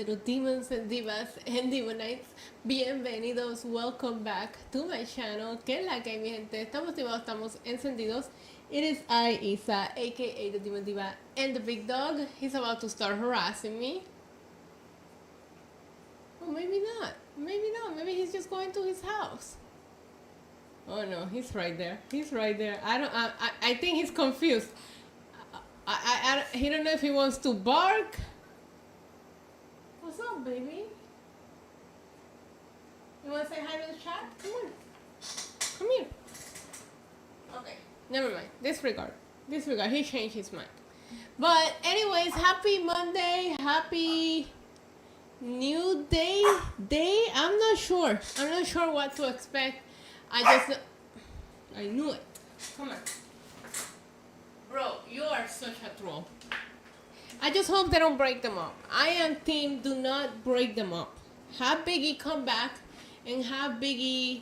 little demons and divas and demonites. Bienvenidos, welcome back to my channel. ¿Qué es la que hay, mi gente? Estamos activados, estamos encendidos. It is I, Isa, aka the Demon Diva, and the big dog. He's about to start harassing me. Well, maybe not. Maybe not. Maybe he's just going to his house. Oh no, he's right there. He's right there. I think he's confused. He don't know if he wants to bark. What's up, baby? You want to say hi to the chat? Come on. Come here. Okay, never mind. Disregard. Disregard. He changed his mind. But anyways, happy Monday. Happy new day. I'm not sure. I'm not sure what to expect. I knew it. Come on. Bro, you are such a troll. I just hope they don't break them up. I am team do not break them up. Have Biggie come back and have Biggie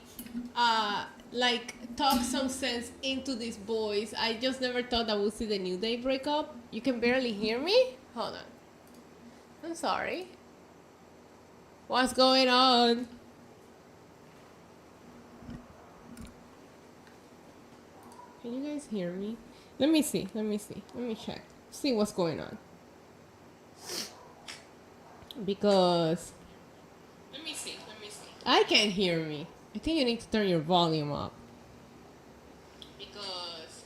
talk some sense into these boys. I just never thought that we'll see the New Day break up. You can barely hear me? Hold on. I'm sorry. What's going on? Can you guys hear me? Let me see. Let me check. See what's going on. Because let me see. I can't hear me. I think you need to turn your volume up. Because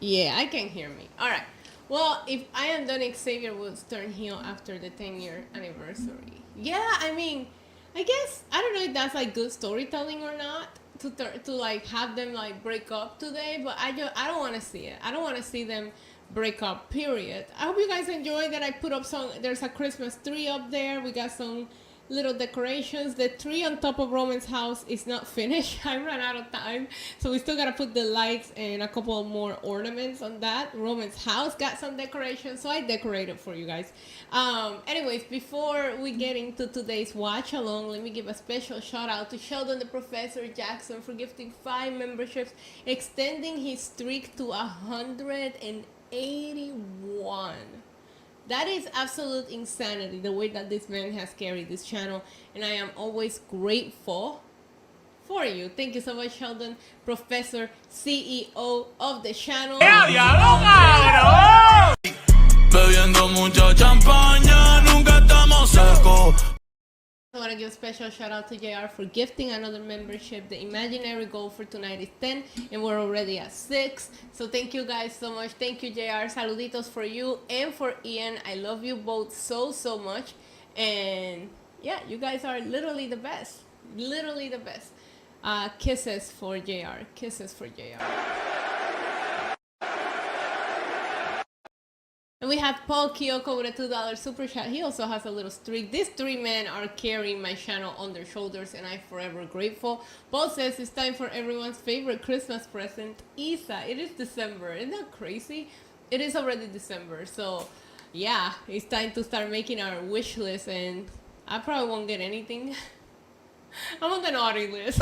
yeah, I can't hear me. Alright. Well, if I am done, Xavier will turn heel after the 10-year anniversary. Yeah, I mean, I guess I don't know if that's like good storytelling or not. To like have them like break up today, but I don't want to see it. I don't want to see them break up, period. I hope you guys enjoy that I put up there's a Christmas tree up there. We got some little decorations. The tree on top of Roman's house is not finished. I ran out of time, so we still gotta put the lights and a couple more ornaments on that. Roman's house got some decorations, so I decorated for you guys. Anyways, before we get into today's watch along, let me give a special shout out to Sheldon the Professor Jackson for gifting 5 memberships, extending his streak to 181. That is absolute insanity, the way that this man has carried this channel, and I am always grateful for you. Thank you so much, Sheldon, Professor, CEO of the channel. Bebiendo mucha champaña, nunca estamos secos. I want to give a special shout out to JR for gifting another membership. The imaginary goal for tonight is 10 and we're already at 6. So thank you guys so much. Thank you, JR. Saluditos for you and for Ian. I love you both so much. And yeah, you guys are literally the best. Literally the best. Kisses for JR. Kisses for JR. And we have Paul Kyoko with a $2 super chat. He also has a little streak. These 3 men are carrying my channel on their shoulders, and I'm forever grateful. Paul says it's time for everyone's favorite Christmas present, Isa. It is December. Isn't that crazy? It is already December. So, yeah, it's time to start making our wish list, and I probably won't get anything. I'm on the naughty list.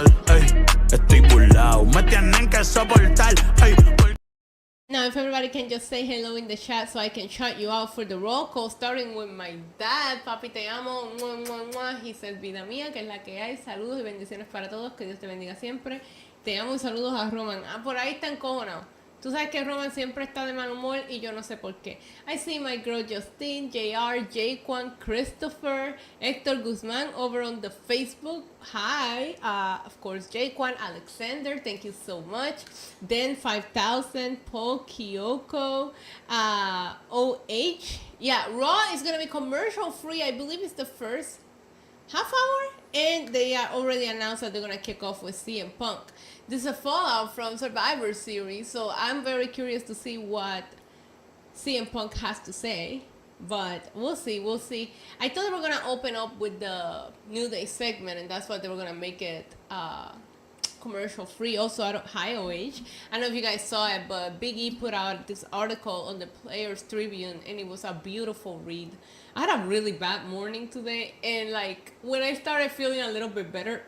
Now, if everybody can just say hello in the chat so I can shout you out for the roll call, starting with my dad. Papi, te amo. Mua, mua, mua. He says, vida mía, que es la que hay. Saludos y bendiciones para todos. Que Dios te bendiga siempre. Te amo y saludos a Roman. Ah, por ahí está encojonado. Tú sabes que Roman siempre está de mal humor y yo no sé por qué. I see my girl Justine, JR, Jaquan, Christopher, Hector Guzman over on the Facebook. Hi. Of course, Jaquan, Alexander, thank you so much. Den 5000, Paul Kyoko, OH. Yeah, Raw is going to be commercial free. I believe it's the first half hour. And they are already announced that they're going to kick off with CM Punk. This is a fallout from Survivor Series, so I'm very curious to see what CM Punk has to say. But we'll see. I thought they were going to open up with the New Day segment, and that's why they were going to make it commercial free. Also, hi OH. I don't know if you guys saw it, but Big E put out this article on the Players Tribune, and it was a beautiful read. I had a really bad morning today, and like when I started feeling a little bit better,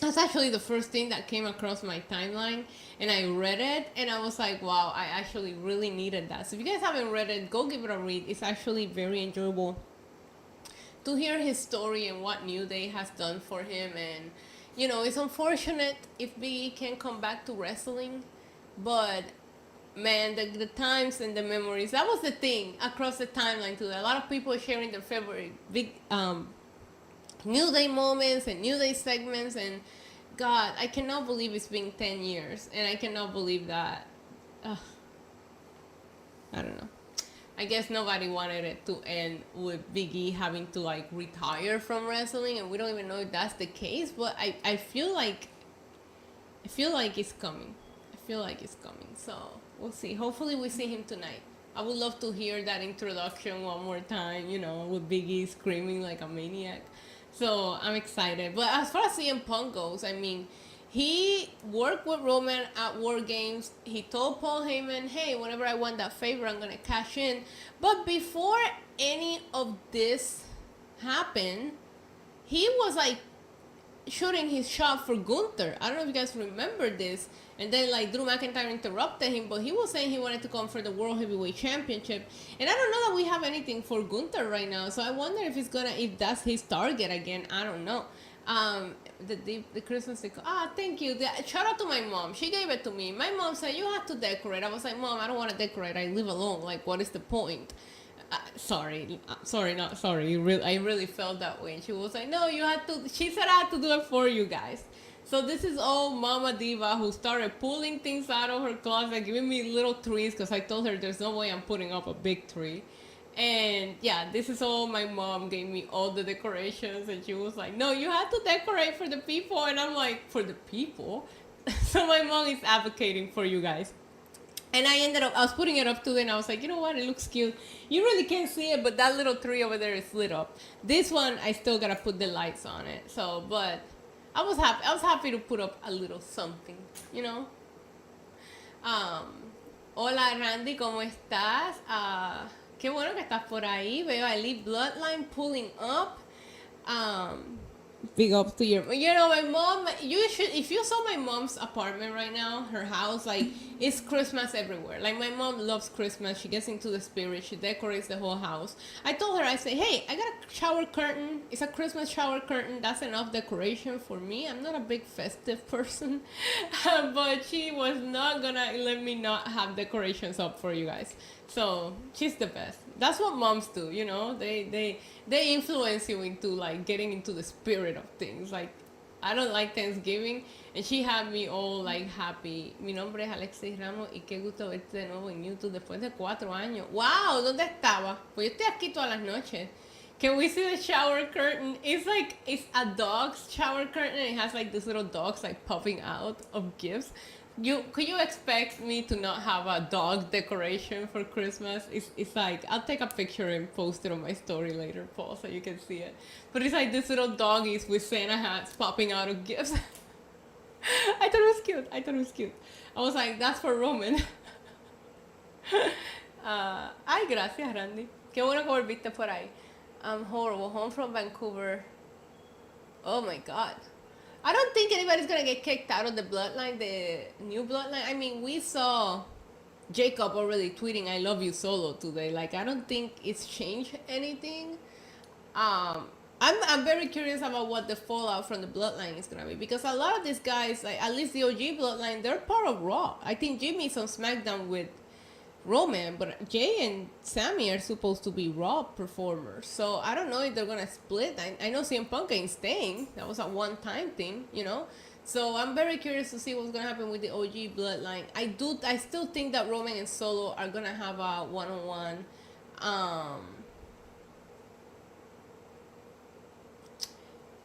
that's actually the first thing that came across my timeline, and I read it, and I was like, wow, I actually really needed that. So if you guys haven't read it, go give it a read. It's actually very enjoyable to hear his story and what New Day has done for him. And, it's unfortunate if Big E can't come back to wrestling, but man, the times and the memories, that was the thing across the timeline too. A lot of people sharing their favorite big New Day moments and New Day segments, and God, I cannot believe it's been 10 years, and I cannot believe that. I don't know. I guess nobody wanted it to end with Big E having to retire from wrestling, and we don't even know if that's the case. But I feel like it's coming. I feel like it's coming. So we'll see. Hopefully we see him tonight. I would love to hear that introduction one more time. With Big E screaming like a maniac. So I'm excited. But as far as CM Punk goes, I mean, he worked with Roman at War Games. He told Paul Heyman, hey, whenever I want that favor, I'm going to cash in. But before any of this happened, he was shooting his shot for Gunther. I don't know if you guys remember this. And then Drew McIntyre interrupted him, but he was saying he wanted to come for the World Heavyweight Championship. And I don't know that we have anything for Gunther right now. So I wonder if that's his target again. I don't know. The Christmas decor. Thank you. Shout out to my mom. She gave it to me. My mom said, you have to decorate. I was like, Mom, I don't want to decorate. I live alone. What is the point? Sorry. I really felt that way. And she was like, no, you had to. She said I had to do it for you guys. So this is all Mama Diva, who started pulling things out of her closet, giving me little trees, because I told her there's no way I'm putting up a big tree. And yeah, this is all my mom gave me, all the decorations, and she was like, no, you have to decorate for the people. And I'm like, for the people? So my mom is advocating for you guys. And I was putting it up today, and I was like, you know what, it looks cute. You really can't see it, but that little tree over there is lit up. This one, I still gotta put the lights on it. So, but I was happy to put up a little something, Hola Randy, ¿cómo estás? Qué bueno que estás por ahí. Veo a Elite Bloodline pulling up. Big up to my mom. If you saw my mom's apartment right now, her house, it's Christmas everywhere. My mom loves Christmas. She gets into the spirit. She decorates the whole house. I told her, I say, hey, I got a shower curtain. It's a Christmas shower curtain. That's enough decoration for me. I'm not a big festive person, but she was not gonna let me not have decorations up for you guys. So she's the best. That's what moms do, They influence you into getting into the spirit of things. I don't like Thanksgiving, and she had me all happy. Mi nombre es Alexis Ramos y qué gusto verte de nuevo en YouTube después de 4 años. Wow, ¿dónde estaba? Pues yo estoy aquí todas las noches. Can we see the shower curtain? It's a dog's shower curtain, and it has these little dogs popping out of gifts. Could you expect me to not have a dog decoration for Christmas? It's I'll take a picture and post it on my story later, Paul, so you can see it. But it's this little doggies with Santa hats popping out of gifts. I thought it was cute. I was like, that's for Roman. Ay, gracias, Randy. Qué bueno que volviste por ahí. I'm horrible. Home from Vancouver. Oh my God. I don't think anybody's gonna get kicked out of the bloodline, the new bloodline. I mean, we saw Jacob already tweeting "I love you" Solo today. I don't think it's changed anything. I'm very curious about what the fallout from the bloodline is gonna be, because a lot of these guys, at least the OG bloodline, they're part of Raw. I think Jimmy's on SmackDown with Roman, but Jay and Sammy are supposed to be Raw performers. So I don't know if they're gonna split. I know CM Punk ain't staying. That was a one-time thing, So I'm very curious to see what's gonna happen with the OG bloodline. I still think that Roman and Solo are gonna have a one-on-one.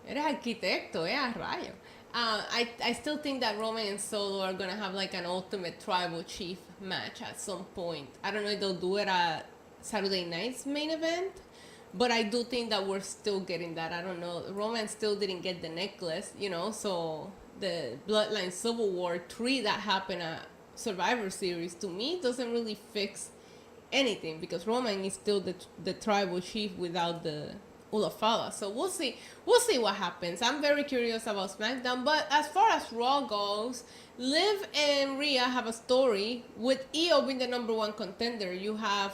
Eres arquitecto, rayo. I still think that Roman and Solo are gonna have an ultimate tribal chief match at some point. I don't know if they'll do it at Saturday night's main event, but I do think that we're still getting that. I don't know. Roman still didn't get the necklace, so the Bloodline Civil War 3 that happened at Survivor Series, to me, doesn't really fix anything, because Roman is still the tribal chief without the Ulafala. So we'll see what happens. I'm very curious about SmackDown. But as far as Raw goes, Liv and Rhea have a story with Io being the #1 contender. You have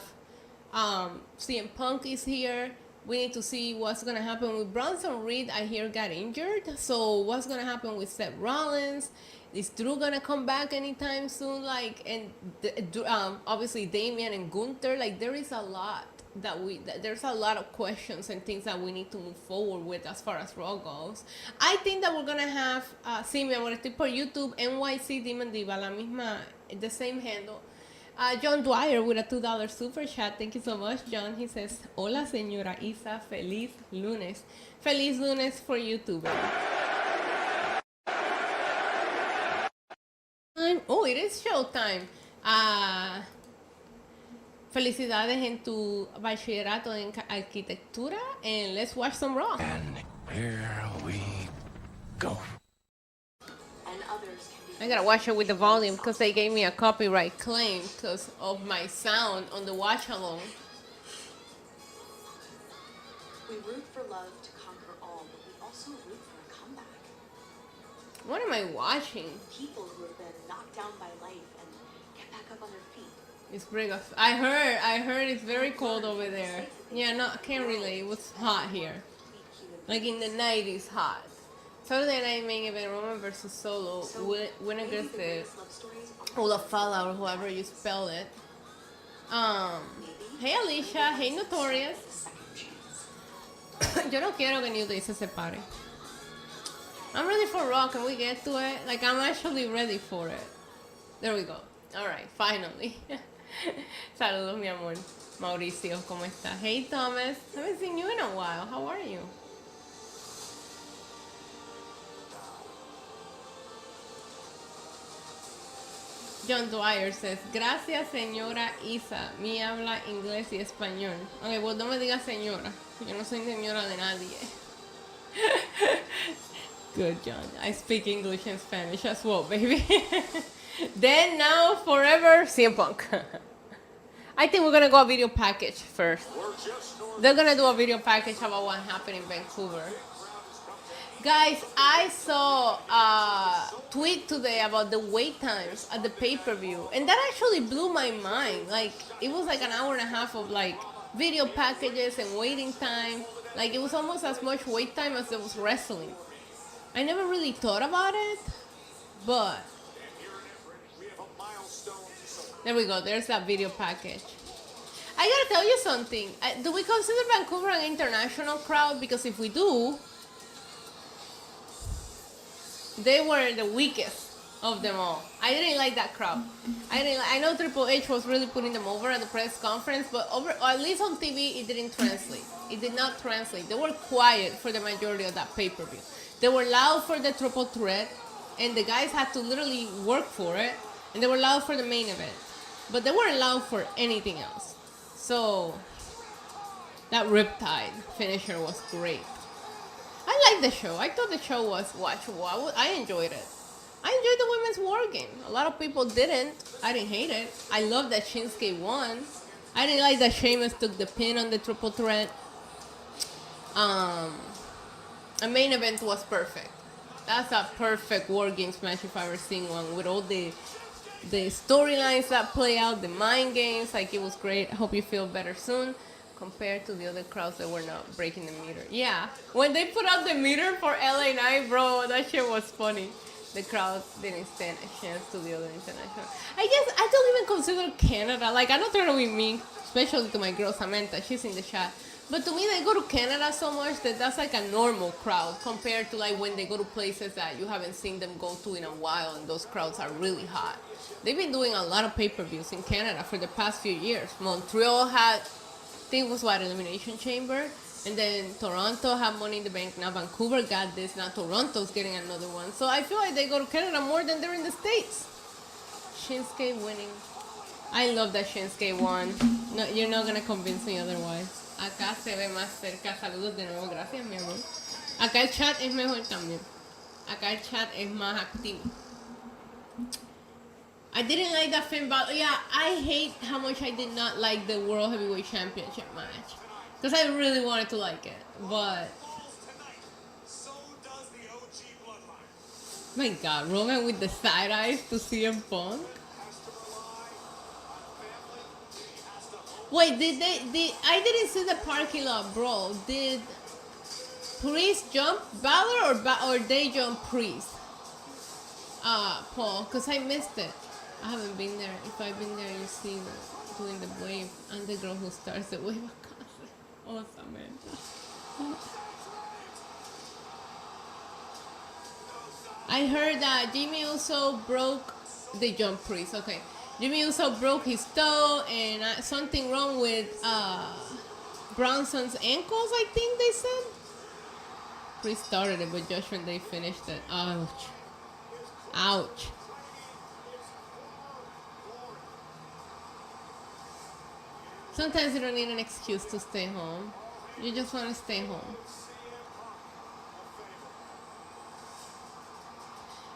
CM Punk is here, We need to see what's gonna happen with Bronson Reed. I hear got injured. So what's gonna happen with Seth Rollins? Is Drew gonna come back anytime soon? Like, and obviously Damian and Gunther. Like, there is a lot there's a lot of questions and things that we need to move forward with as far as Raw goes. I think that we're gonna have, sí, mi amor, estoy por YouTube, NYC Demon Diva, la misma, the same handle. John Dwyer with a $2 super chat. Thank you so much, John. He says, hola, señora Isa, feliz lunes. Feliz lunes for YouTube. Oh, it is showtime. Felicidades en tu bachillerato en arquitectura, and let's watch some Raw. And here we go. I gotta watch it with the volume because they gave me a copyright claim because of my sound on the watch along. We root for love to conquer all, but we also root for a comeback. What am I watching? People who have been knocked down by life and get back up on their feet. It's pretty good. I heard it's very cold over there. Yeah, no, I can't relate. It was hot here. Like in the 90s hot. Saturday night main event, Roman versus Solo. Winner gets the Olafala or whoever you spell it. Hey Alicia, hey Notorious. Yo no quiero que New Day se separe. I'm ready for Raw. Can we get to it? Like, I'm actually ready for it. There we go. Alright, finally. Saludos, mi amor. Mauricio, ¿cómo estás? Hey, Thomas. Haven't seen you in a while. How are you? John Dwyer says, gracias, señora Isa. Mi habla inglés y español. Ok, pues no me digas señora. Yo no soy señora de nadie. Good, John. I speak English and Spanish as well, baby. Then, now, forever, CM Punk. I think we're going to go a video package first. They're going to do a video package about what happened in Vancouver. Guys, I saw a tweet today about the wait times at the pay-per-view. And that actually blew my mind. Like, it was like an hour and a half of, like, video packages and waiting time. Like, it was almost as much wait time as there was wrestling. I never really thought about it, but there we go. There's that video package. I gotta tell you something. Do we consider Vancouver an international crowd? Because if we do, they were the weakest of them all. I didn't like that crowd. I know Triple H was really putting them over at the press conference, but at least on TV, it didn't translate. It did not translate. They were quiet for the majority of that pay-per-view. They were loud for the triple threat, and the guys had to literally work for it, and they were loud for the main event. But they weren't loud for anything else. So, that Riptide finisher was great. I liked the show. I thought the show was watchable. I enjoyed it. I enjoyed the women's war game. A lot of people didn't. I didn't hate it. I love that Shinsuke won. I didn't like that Sheamus took the pin on the triple threat. A main event was perfect. That's a perfect War Games match if I've ever seen one, with all the storylines that play out, the mind games. Like, it was great. I hope you feel better soon compared to the other crowds that were not breaking the meter. Yeah, when they put out the meter for LA Knight, bro, that shit was funny. The crowd didn't stand a chance to the other international. I guess I don't even consider Canada. Like, I know they're with me, especially to my girl Samantha. She's in the chat. But to me, they go to Canada so much that that's like a normal crowd compared to like when they go to places that you haven't seen them go to in a while, and those crowds are really hot. They've been doing a lot of pay-per-views in Canada for the past few years. Montreal had, I think it was what, Elimination Chamber, and then Toronto had Money in the Bank. Now Vancouver got this. Now Toronto's getting another one. So I feel like they go to Canada more than they're in the States. Shinsuke winning. I love that Shinsuke won. No, you're not gonna convince me otherwise. Acá se ve más cerca. Saludos de nuevo. Gracias, mi amor. Acá el chat es mejor también. Acá el chat es más activo. I didn't like that Finn Balor. Yeah, I hate how much I did not like the World Heavyweight Championship match. Because I really wanted to like it. But my God, Roman with the side eyes to CM Punk. Wait, I didn't see the parking lot, bro. Did Priest jump Balor or they jump Priest? Paul, because I missed it. I haven't been there. If I've been there, you see doing the wave. And the girl who starts the wave. Awesome, man. I heard that Jimmy Uso broke the jump Priest. Okay. Jimmy Uso broke his toe and something wrong with Bronson's ankles, I think they said. Priest started it, but Judgment Day finished it. Ouch. Ouch. Sometimes you don't need an excuse to stay home. You just want to stay home.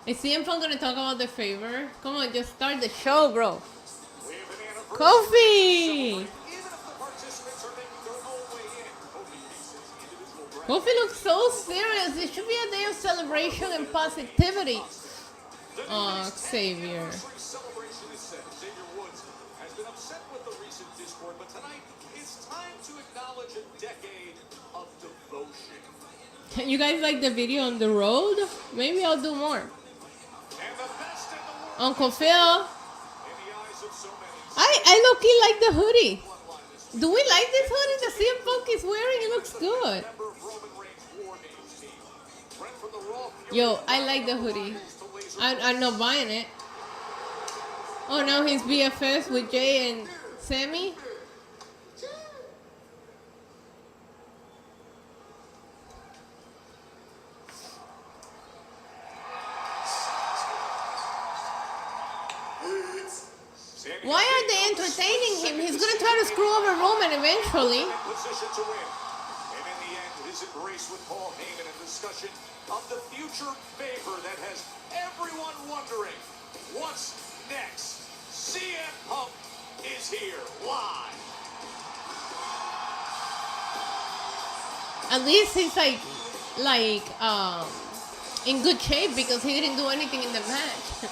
Is CM Punk gonna talk about the favor? Come on, just start the show, bro. Kofi! Kofi looks so serious. It should be a day of celebration and positivity. Oh, Xavier. You guys like the video on the road? Maybe I'll do more. Uncle Phil. I low-key like the hoodie. Do we like this hoodie that CM Punk is wearing? It looks good. Yo, I like the hoodie. I'm not buying it. Oh, now he's BFFs with Jay and Sammy. Why are they entertaining him? He's gonna try to screw over Roman eventually. Position to win. And in the end, his embrace with Paul Heyman and discussion of the future favor that has everyone wondering, what's next? CM Punk is here live. At least he's in good shape because he didn't do anything in the match.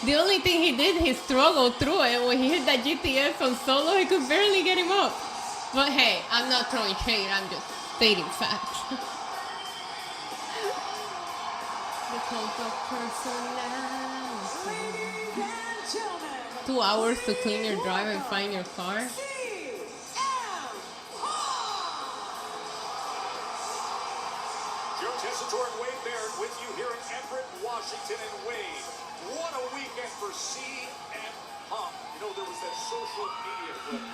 The only thing he did, he struggled through it. When he hit that GTS on Solo, he could barely get him up. But hey, I'm not throwing shade, I'm just stating facts. The cult of personality. 2 hours to clean your drive and find your car. Joe Tessitore and Wade Barrett with you here in Everett, Washington. And Wade, what a weekend for CM Punk. You know, there was that social media clip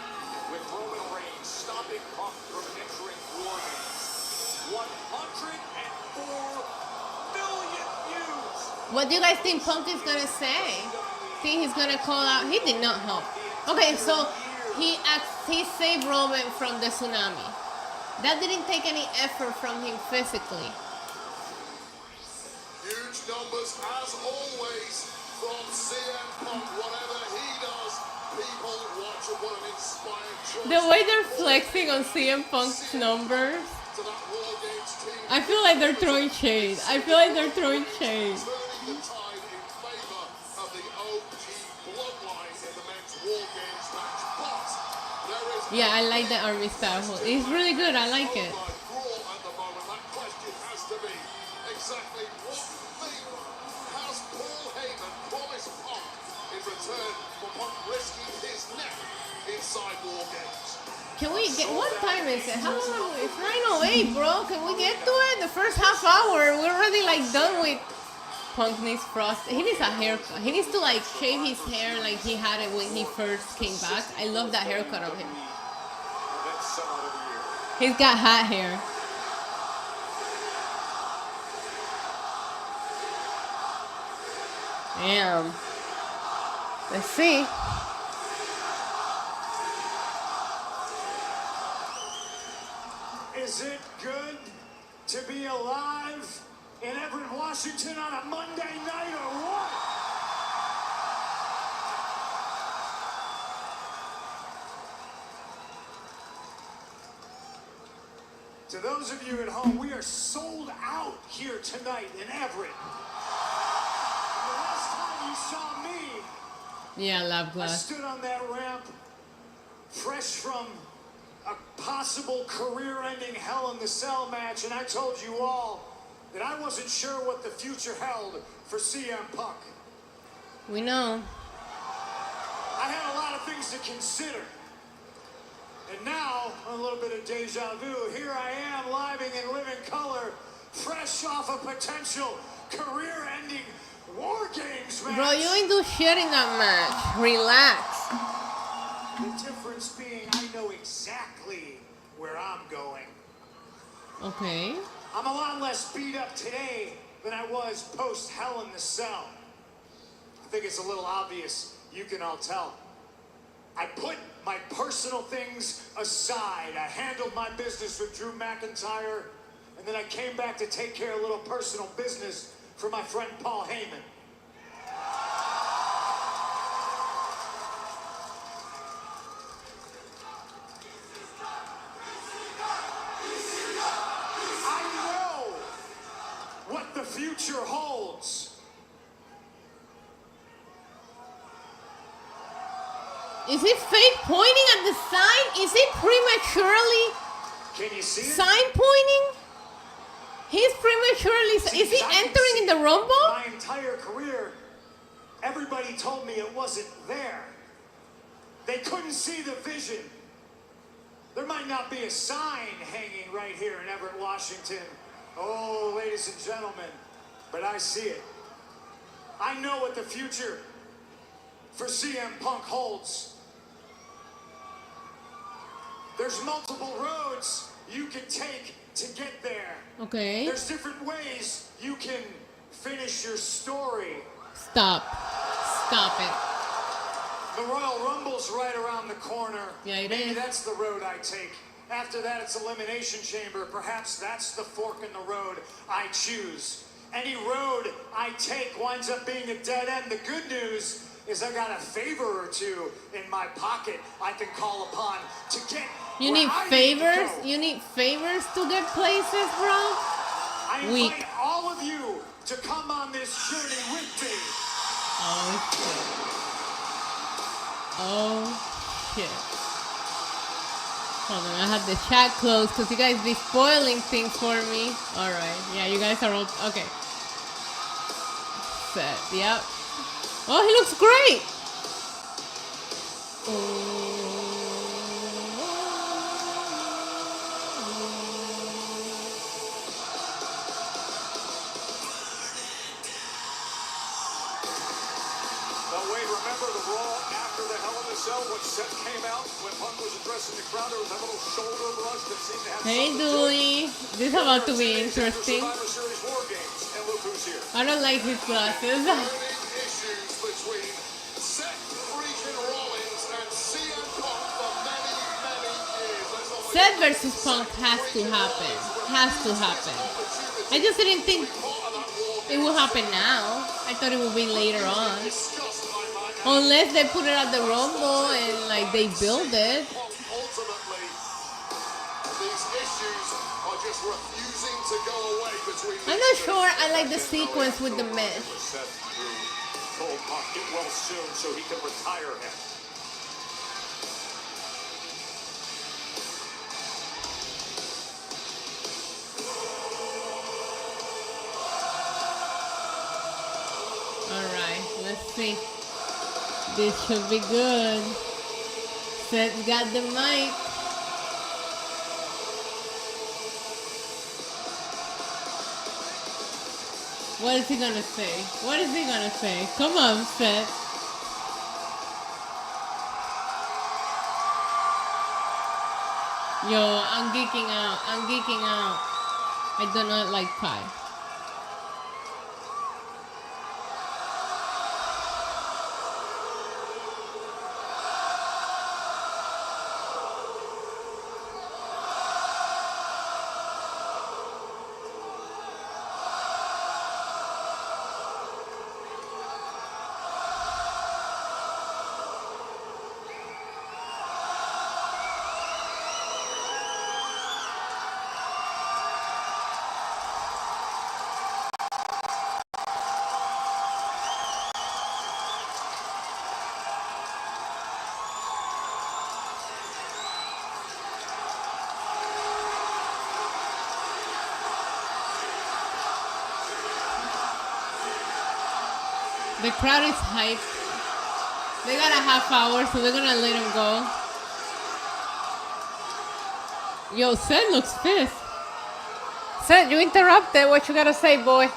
with Roman Reigns stopping Punk from entering War Games. 104 million views. What do you guys think Punk is gonna say? Think he's gonna call out? He did not help. Okay, so he saved Roman from the tsunami. That didn't take any effort from him physically. Huge numbers as always from CM Punk. Whatever he does, people watch it. What an inspired choice. The way they're flexing on CM Punk's numbers, To that War Games team. I feel like they're throwing shade. I feel like they're throwing shade. Turning the tide in favor of the OG Bloodline in the men's War Games match. But there is Yeah, I like the army style. It's really good. I like it. Raw at the moment. That question has to be exactly what favor has Paul Heyman promised Punk in return for Punk risking his neck inside War Games. Can we get, what time is it? How long? It's 9:08, bro. Can we get to it? The first half hour, we're already like done with. Punk needs frost. He needs a haircut. He needs to like shave his hair like he had it when he first came back. I love that haircut on him. He's got hat hair. Damn. Let's see. Is it good to be alive in Everett, Washington on a Monday night or what? To those of you at home, we are sold out here tonight in Everett. The last time you saw me, Yeah, love I glass. stood on that ramp fresh from a possible career-ending Hell in the Cell match, and I told you all that I wasn't sure what the future held for CM Punk. We know. I had a lot of things to consider. And now, a little bit of deja vu, here I am, living in living color, fresh off a potential career-ending War Games match. Bro, you ain't do shit in that match. Relax. The difference being I know exactly where I'm going. Okay. I'm a lot less beat up today than I was post Hell in the Cell. I think it's a little obvious, you can all tell. I put my personal things aside. I handled my business with Drew McIntyre, and then I came back to take care of a little personal business for my friend Paul Heyman. I know what the future holds. Is it fake pointing at the sign? Is it prematurely Can you see it? sign pointing? He's prematurely. See, Is he I can entering in see the Rumble? My entire career, everybody told me it wasn't there. They couldn't see the vision. There might not be a sign hanging right here in Everett, Washington. Oh, ladies and gentlemen, but I see it. I know what the future for CM Punk holds. There's multiple roads you can take to get there. Okay. There's different ways you can finish your story. Stop. Stop it. The Royal Rumble's right around the corner. Yeah, it Maybe is. that's the road I take. After that, it's Elimination Chamber. Perhaps that's the fork in the road I choose. Any road I take winds up being a dead end. The good news is I got a favor or two in my pocket I can call upon to get You where need I favors? need to go. You need favors to get places, bro? I invite Weak. all of you to come on this journey with me. Oh, shit. Oh, shit. Hold on, I have the chat closed because you guys be spoiling things for me. Alright, yeah, you guys are all... Okay. Set, yep. Oh, he looks great! But wait, remember the Raw after the Hell in the Cell when Seth came out, when Punk was addressing the crowd, there was that little shoulder brush that seemed to have Hey, something to it. Dooley. This is about to be interesting. Survivor Series War Games, and look who's here. I don't like his glasses. Burning issues between Seth freaking Rollins and CM Punk for many, many years. Let's not forget Seth versus Punk has to happen. Has to happen. I just didn't think it will happen now. I thought it would be later on. discussed by my Unless they put it at the Rumble and like they build it. ultimately, these issues are just refusing to go away between I'm not sure I like the sequence with the mesh. Seth told Punk get well soon so he could retire him. Alright, let's see. This should be good. Seth got the mic. What is he gonna say? What is he gonna say? Come on, Seth. Yo, I'm geeking out. I'm geeking out. I do not like pie. The crowd is hyped. They got a half hour, so they're gonna let him go. Yo, Seth looks pissed. Seth, you interrupted. What you gotta say, boy?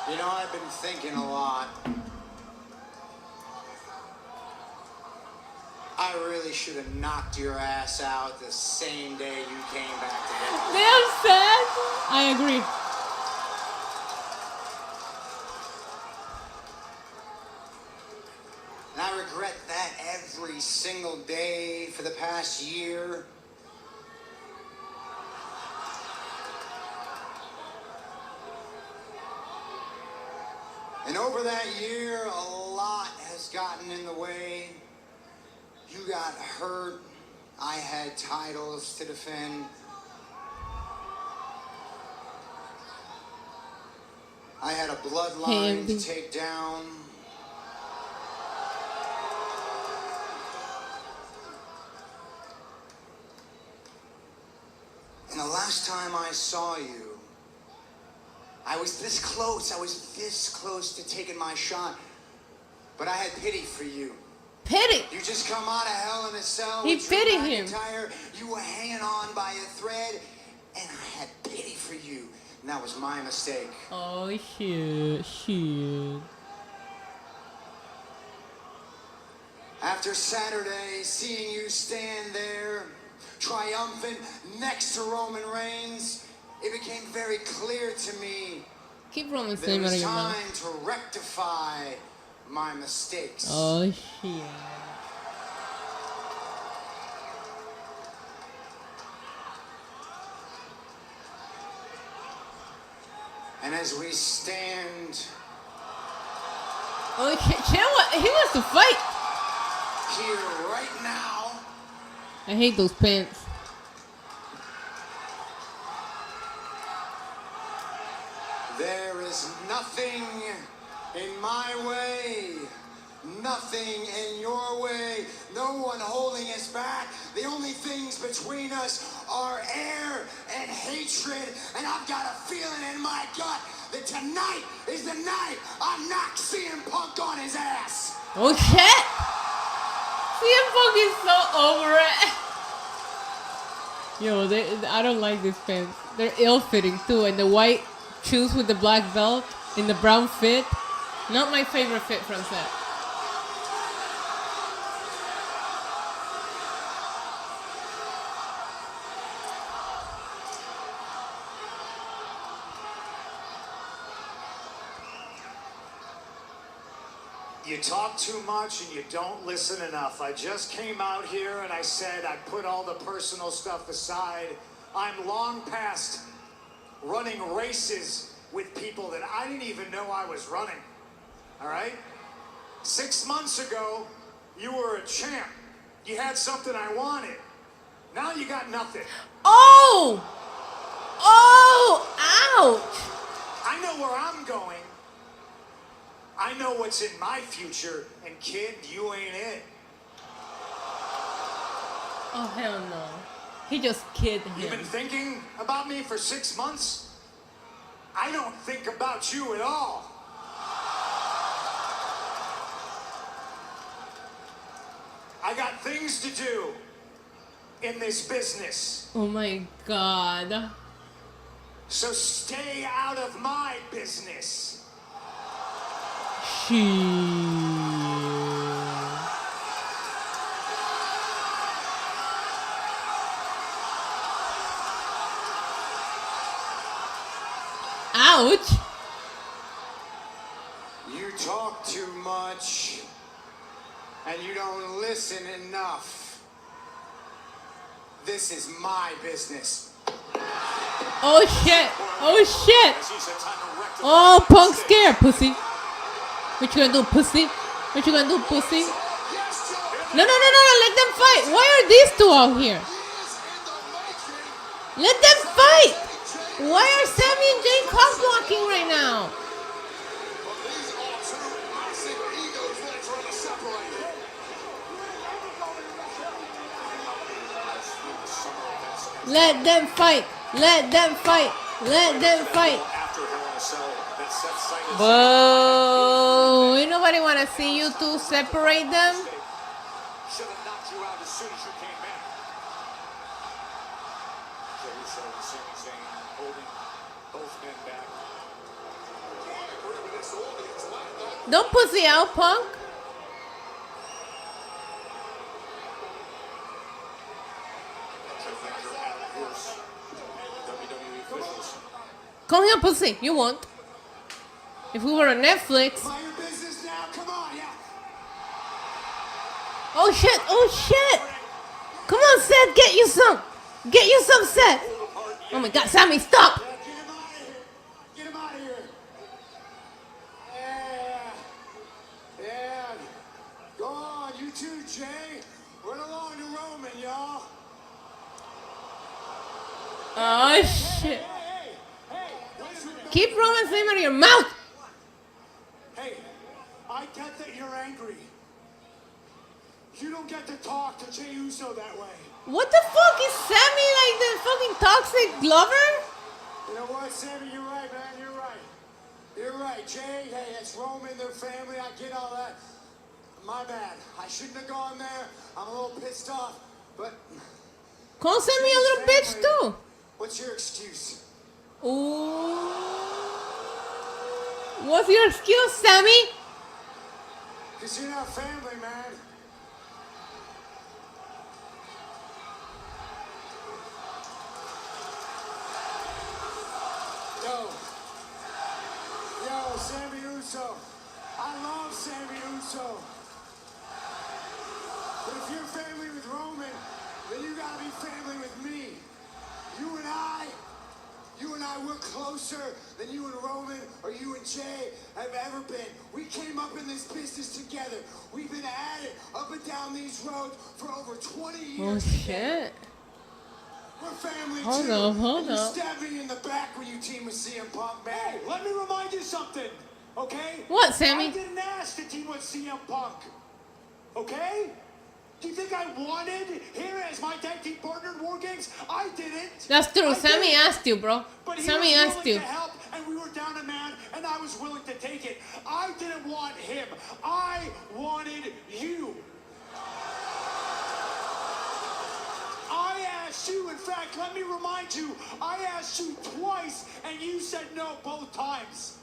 You know, I've been thinking a lot. I really should have knocked your ass out the same day you came back together. Damn, Seth. I agree. And I regret that every single day for the past year. And over that year, a lot has gotten in the way. You got hurt. I had titles to defend. I had a bloodline to take down. And the last time I saw you, I was this close. I was this close to taking my shot. But I had pity for you. Pity. You just come out of Hell in a Cell. He with Drew pitied him. McIntyre. You were hanging on by a thread, and I had pity for you. And that was my mistake. Oh, shit. After Saturday, seeing you stand there, triumphant next to Roman Reigns, it became very clear to me Keep Roman's that it name out of was your mouth. time to rectify my mistakes. Oh, shit. And as we stand Oh, shit. He wants to fight. here right now, I hate those pants. there is nothing in my way, nothing in your way, no one holding us back. The only things between us are air and hatred, and I've got a feeling in my gut that tonight is the night I knock CM Punk on his ass. Oh, shit. CM Punk is so over it. Yo, I don't like these pants. They're ill-fitting, too. And the white shoes with the black belt in the brown fit. Not my favorite fit from Seth. You talk too much and you don't listen enough. I just came out here and I said I'd put all the personal stuff aside. I'm long past running races with people that I didn't even know I was running. All right? 6 months ago, you were a champ. You had something I wanted. Now you got nothing. Oh! Oh! Ouch! I know where I'm going. I know what's in my future, and kid, you ain't it. Oh, hell no. He just kidded You've been him. thinking about me for 6 months? I don't think about you at all. I got things to do in this business. Oh my god. So stay out of my business. Shit. Ouch. You talk too much, and you don't listen enough. This is my business. Oh shit. Oh shit. Oh, Punk scared, pussy. What you gonna do, pussy? What you gonna do, pussy? No, let them fight. Why are these two out here? Let them fight. Why are Sammy and Jade cock blocking right now? Let them fight. Let them fight. Let them fight. After Hell in a Cell that Seth cited. Whoa! Ain't nobody wanna see you two separate them. Should have knocked you out as soon as you came back. Jey Uso and Sami Zayn holding both men back. Don't pussy out, Punk. WWE officials. Come here, pussy. You won't. If we were on Netflix. Mind your business now. Come on, yeah. Oh shit! Oh shit! Come on, Seth. Get you some. Get you some, Seth. Oh my God, Sammy, stop! Get him out of here. Get him out of here. Yeah. Yeah. Go on, you too, Jay. Run along to Roman, y'all. Oh shit! Hey, listen, Keep Roman's name out of your mouth. hey, I get that you're angry. You don't get to talk to Jey Uso that way. What the fuck is Sammy like the fucking toxic lover? You know what, Sammy? You're right, man. You're right. You're right, Jay. Hey, it's Roman, their family. I get all that. My bad. I shouldn't have gone there. I'm a little pissed off, but Call Sammy a little bitch too. what's your excuse? Ooh. What's your excuse, Sammy? Because you're not family, man. Yo, Sammy Uso. I love Sammy Uso. But if you're family with Roman, then you gotta be family with me. You and I, we're closer than you and Roman or you and Jay have ever been. We came up in this business together. We've been at it up and down these roads for over 20 years. Oh shit! We're family Hold too. up, hold And you up. stabbed me in the back when you teamed with CM Punk, man. Hey, let me remind you something, okay? What, Sammy? I didn't ask to team with CM Punk, okay? Do you think I wanted him as my tag team partner in War Games? I didn't. That's true. I Sammy didn't. asked you, bro. But he Sammy was asked willing you. to help, and we were down a man, and I was willing to take it. I didn't want him. I wanted you. I asked you, in fact, let me remind you, I asked you twice, and you said no both times.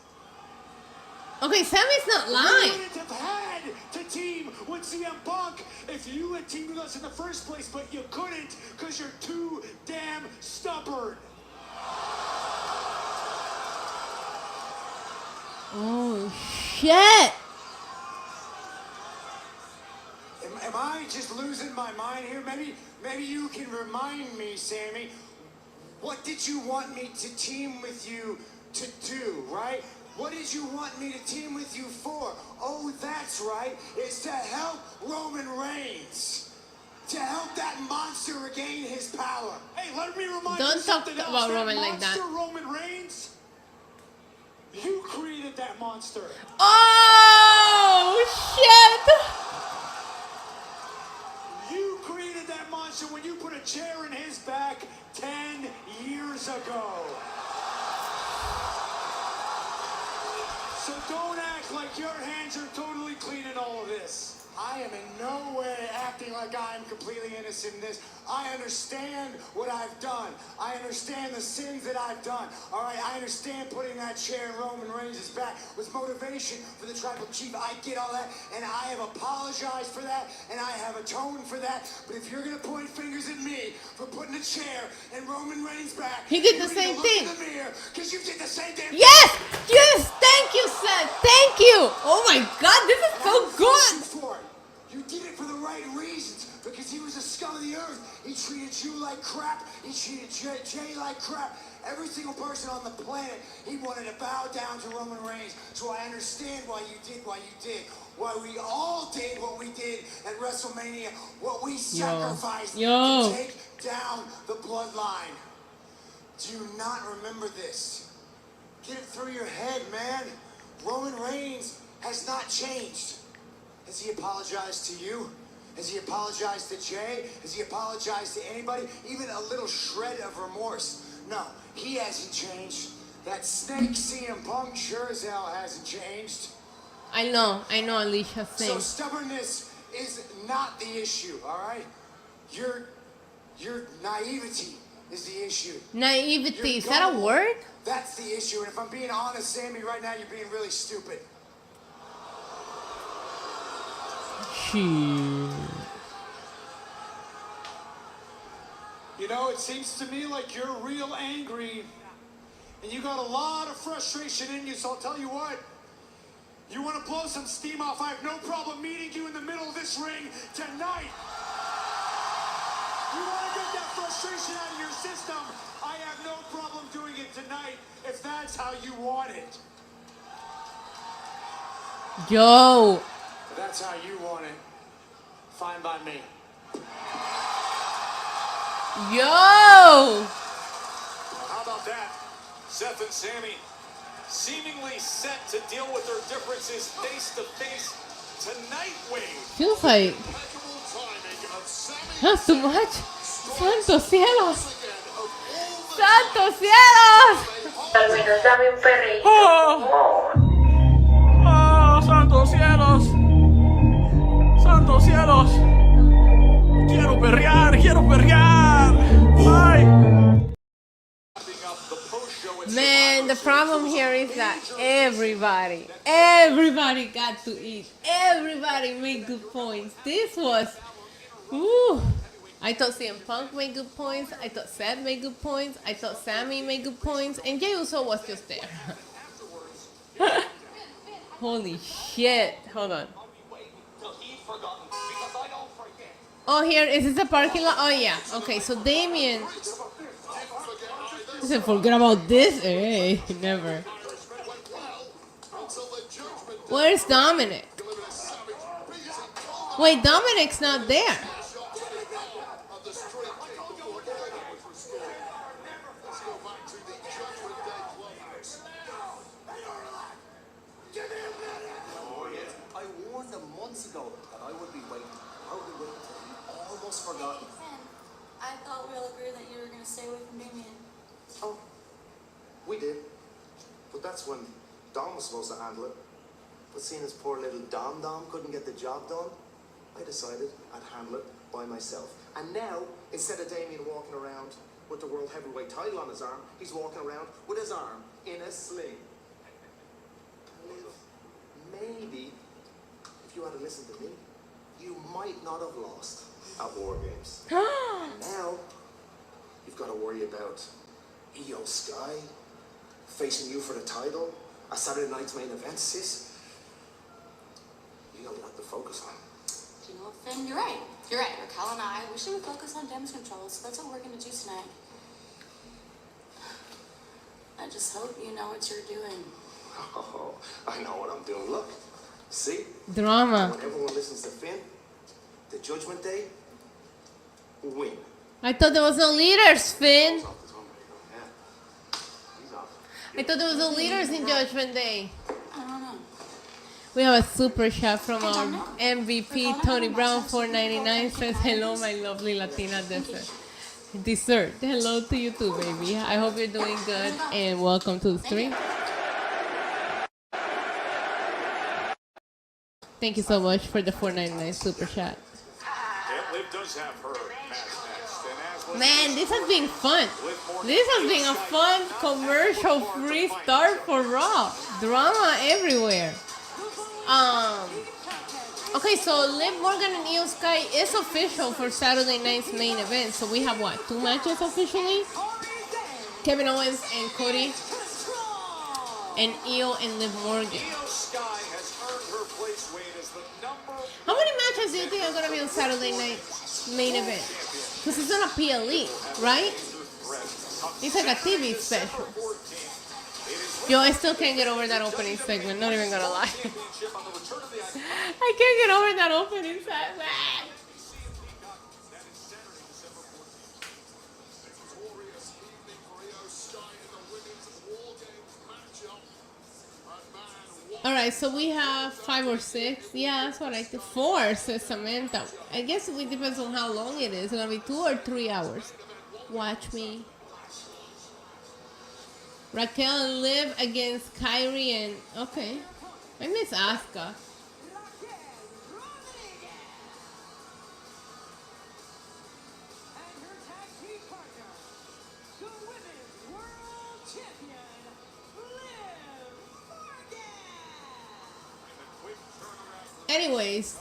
Okay, Sammy's not You lying. wouldn't have had to team with CM Punk if you had teamed with us in the first place, but you couldn't because you're too damn stubborn. Oh shit! Am I just losing my mind here? Maybe you can remind me, Sammy. What did you want me to team with you to do, right? What did you want me to team with you for? Oh, that's right. It's to help Roman Reigns. To help that monster regain his power. Hey, let me remind Don't you talk something about else. Roman like that. Monster Roman Reigns, you created that monster. Oh shit! You created that monster when you put a chair in his back 10 years ago. So don't act like your hands are totally clean in all of this. I am in no way acting like I am completely innocent in this. I understand what I've done. I understand the sins that I've done. All right, I understand putting that chair in Roman Reigns' back was motivation for the tribal chief. I get all that, and I have apologized for that, and I have atoned for that. But if you're gonna point fingers at me for putting a chair in Roman Reigns' back, He did you the need to same look thing. in the mirror, because you did the same thing. Yes! Yes! Thank you, Seth! Thank you! Oh my god, this is so good! For it. You did it for the right reasons, because he was a scum of the earth. He treated you like crap. He treated Jay like crap. Every single person on the planet, he wanted to bow down to Roman Reigns. So I understand why you did what you did. Why we all did what we did at WrestleMania. What we sacrificed Yo. to take down the bloodline. Do you not remember this? Get it through your head, man. Roman Reigns has not changed. Has he apologized to you? Has he apologized to Jay? Has he apologized to anybody? Even a little shred of remorse? No, he hasn't changed. That snake CM Punk sure as hell hasn't changed. I know, Alicia So sings. stubbornness is not the issue, all right? Your naivety is the issue. Naivety, You're is that a gullible. word? That's the issue. And if I'm being honest, Sammy, right now you're being really stupid. You know, it seems to me like you're real angry and you got a lot of frustration in you, so I'll tell you what. You want to blow some steam off, I have no problem meeting you in the middle of this ring tonight. You want to get that frustration out of your system, I have no problem doing it tonight if that's how you want it. Yo. If that's how you want it, fine by me. Yo. How about that? Seth and Sammy seemingly set to deal with their differences face to face tonight, Wade. Feels like Impeccable timing of Sammy that's too much. Santos cielos. all the Santos cielos. Al menos dame un perrito. ¡Oh, santos cielos! ¡Santos cielos! ¡Quiero perrear! ¡Quiero perrear! ¡Ay! Man, the problem here is that everybody got to eat. Everybody made good points. This was, ooh. I thought CM Punk made good points. I thought Seth made good points. I thought Sammy made good points. And Jey Uso was just there. Holy shit. Hold on. Oh, here, is this a parking lot? Oh, yeah. Okay, so Damien. He said, forget about this? Hey, never. Where's Dominic? Wait, Dominic's not there. I warned them months ago that I would be waiting. I would be waiting till you almost forgotten. I thought we all agreed that you were going to stay away from Damien. Oh, we did. But that's when Dom was supposed to handle it. But seeing as poor little Dom couldn't get the job done, I decided I'd handle it by myself. And now, instead of Damien walking around with the World Heavyweight title on his arm, he's walking around with his arm in a sling. Liv, maybe, if you had to listen to me, you might not have lost at War Games. And now, you've got to worry about Io Sky facing you for the title at Saturday night's main event, sis. You got a lot to focus on. Do you know what, Finn? You're right. You're right. Raquel and I, we should focus on damage control, so that's what we're going to do tonight. I just hope you know what you're doing. Oh, I know what I'm doing. Look, see? Drama. When everyone listens to Finn, the Judgment Day will win. I thought there was no leaders, Finn. He's off the zone, yeah. He's off. I thought there was no leaders in Judgment Day. I don't know. We have a super chat from our MVP, Tony Brown, $4.99, says, hello, my lovely Latina dessert. Hello to you too, baby. I hope you're doing good, and welcome to the stream. Thank you so much for the $4.99 super chat. Yeah, Liv does have her match next. And as Man, this has been fun. This has been a fun commercial-free start for Raw. Drama everywhere. Okay, so Liv Morgan and Io Sky is official for Saturday night's main event. So we have what, 2 matches officially? Kevin Owens and Cody, and Io and Liv Morgan. Io Sky has earned her place, Wade, as the number How many matches do you think are gonna be on Saturday night's main event? Because it's on a PLE, right? It's like a TV special. Yo, I still can't get over that opening segment, not even gonna lie. I can't get over that opening segment. Glorious evening for Io Sky in the women's War Games matchup. And man, what All right, so we have 5 or 6. Yeah, that's what I think. 4, says Samantha. I guess it depends on how long it is. It's gonna be 2 or 3 hours. Watch me. Raquel and Liv against Kyrie and... Okay. I miss Asuka. Anyways,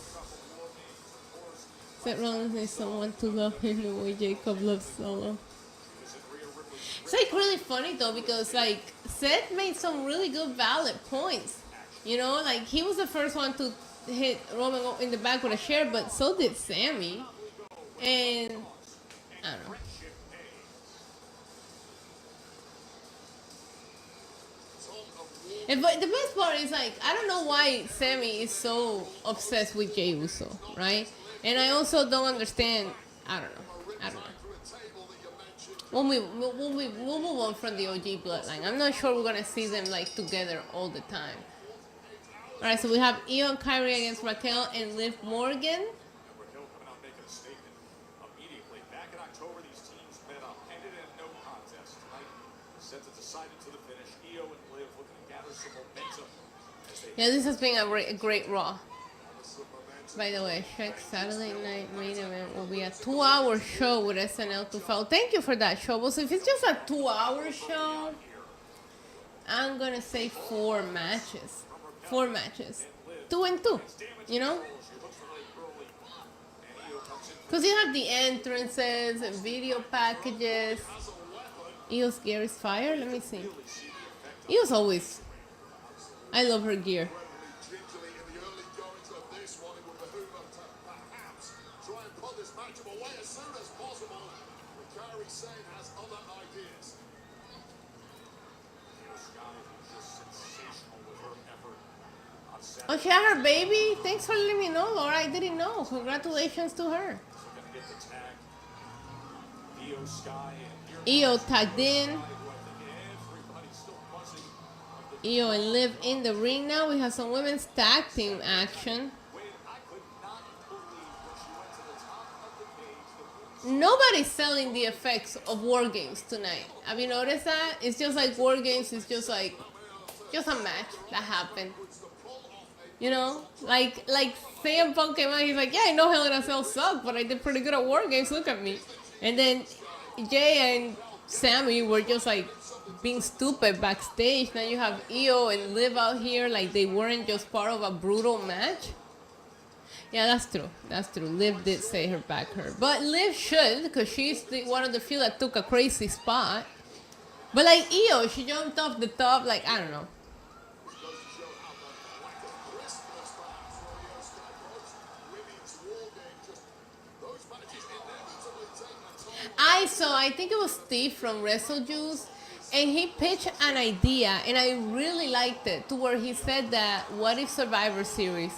Seth Rollins needs someone to love him the way Jacob loves Solo. It's like really funny though, because like Seth made some really good valid points. You know, like he was the first one to hit Roman in the back with a chair, but so did Sammy. And I don't know. But the best part is, like, I don't know why Sammy is so obsessed with Jey Uso, right? And I also don't understand. I don't know. We'll move on from the OG bloodline. I'm not sure we're gonna see them like together all the time. All right, so we have Io and Kyrie against Raquel and Liv Morgan. Raquel coming out making a statement immediately. Back in October, these teams met up, ended in no contest. Tonight, sent it decided to the finish. Io and Liv looking to gather some momentum. Yeah, this has been a great Raw. By the way, Shrek Saturday Night Main Event will be a 2-hour show with SNL to follow. Thank you for that, show. So if it's just a 2-hour show, I'm gonna say 4 matches. 4 matches. 2 and 2, you know? Because you have the entrances and video packages. Io's gear is fire. Let me see. Io's always... I love her gear. Oh, she had her baby? Thanks for letting me know, Laura. I didn't know. Congratulations to her. Io tagged in. Io and Liv in the ring now. We have some women's tag team action. Nobody's selling the effects of War Games tonight. Have you noticed that? It's just like War Games. It's just like, just a match that happened. You know, like CM Punk came out, he's like, yeah, I know Hell in a Cell sucked, but I did pretty good at War Games, look at me. And then Jay and Sammy were just like being stupid backstage. Now you have Io and Liv out here, like they weren't just part of a brutal match. Yeah, that's true. That's true. Liv did say her back hurt. But Liv should, because she's one of the few that took a crazy spot. But like Io, she jumped off the top, like, I don't know. I think it was Steve from WrestleJuice, and he pitched an idea, and I really liked it, to where he said that what if Survivor Series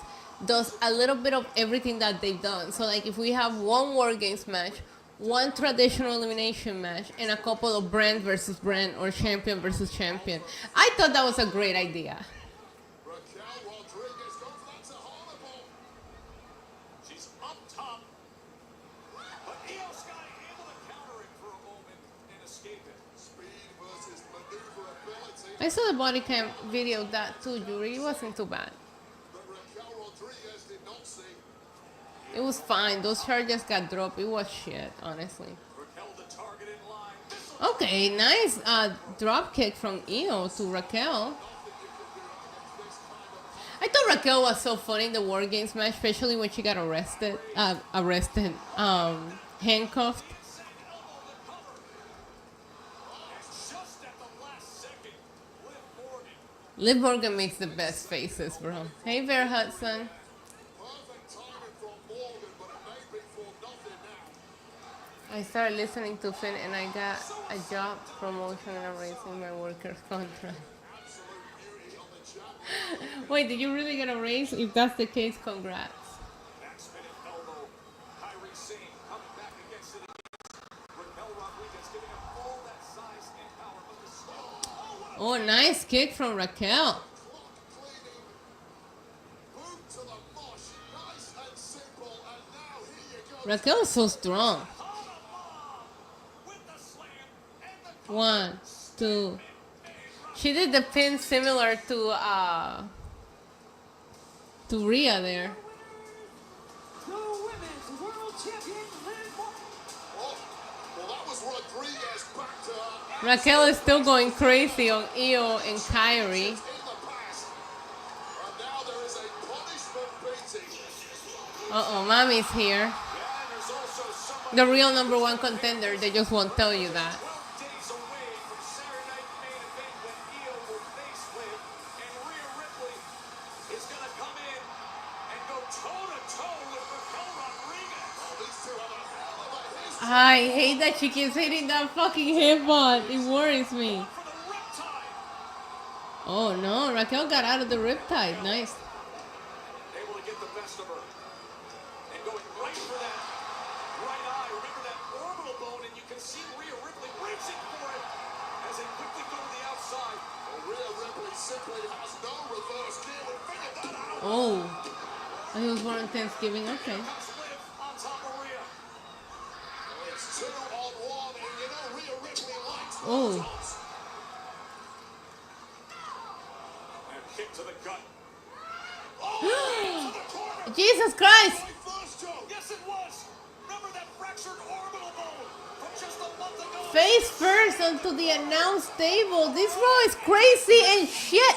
does a little bit of everything that they've done. So like if we have one War Games match, one traditional elimination match, and a couple of brand versus brand or champion versus champion. I thought that was a great idea. I saw the body cam video of that too, Yuri. It wasn't too bad. It was fine. Those charges got dropped. It was shit, honestly. Okay, nice drop kick from Io to Raquel. I thought Raquel was so funny in the War Games match, especially when she got handcuffed. Liv Morgan makes the best faces, bro. Hey, Bear Hudson. I started listening to Finn and I got a job promotion and I'm raising my worker's contract. Wait, did you really get a raise? If that's the case, congrats. Oh, nice kick from Raquel. Raquel is so strong. With the slam and the 1, 2. She did the pin similar to Rhea there. The Women's World Champion, Liv Morgan. Oh, well, that was Rodriguez back to her Raquel is still going crazy on Io and Kyrie. in the past. And now there is a punishment beating. Uh-oh, Mommy's here. Yeah, and there's also somebody The real #1 contender. They just won't tell you that. 12 days away from Saturday Night Main Event when Io will face Liv, and Rhea Ripley is going to come in and go toe-to-toe with Raquel Rodriguez. Oh, these two have a hell of a history. I hate that she keeps hitting that fucking headbutt. It worries me. For the Riptide. Oh no, Raquel got out of the riptide. Nice. Able to get the best of her. And going right for that right eye. Remember that orbital bone, and you can see Rhea Ripley reaching for it as they quickly go to the outside. Well, Rhea Ripley simply has no reverse gear. We figured that out. Oh. He was born on Thanksgiving. Okay. Comes Liv on top of Rhea. It's 2-on-1, and you know Rhea Ripley likes Oh. those. And kick to the gut. Oh, to the corner. Jesus Christ. My first joke. Yes, it was. Remember that fractured orbital bone from just a month ago? Face first onto the announce table. This Raw is crazy and shit.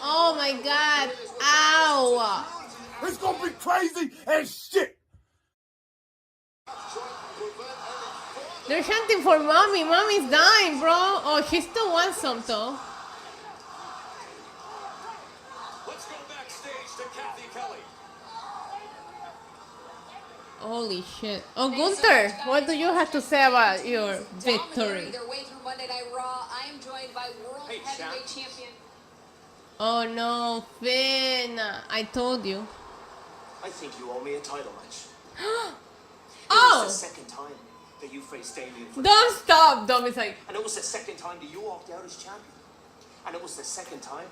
Oh my God. Ow. It's gonna be crazy as shit. They're chanting for Mommy. Mommy's dying, bro. Oh, she still wants some though. Let's go backstage to Kathy Kelly. Holy shit. Oh, Gunther, what do you have to say about your victory? Dominating their way through Monday Night Raw. I am joined by World Hey, Heavyweight Shaq. Champion. Oh no, Finn. I told you. I think you owe me a title match. It Oh! was the second time that you faced Damien. Don't stop, Dom. It's like, And it was the second time that you walked out as champion. And it was the second time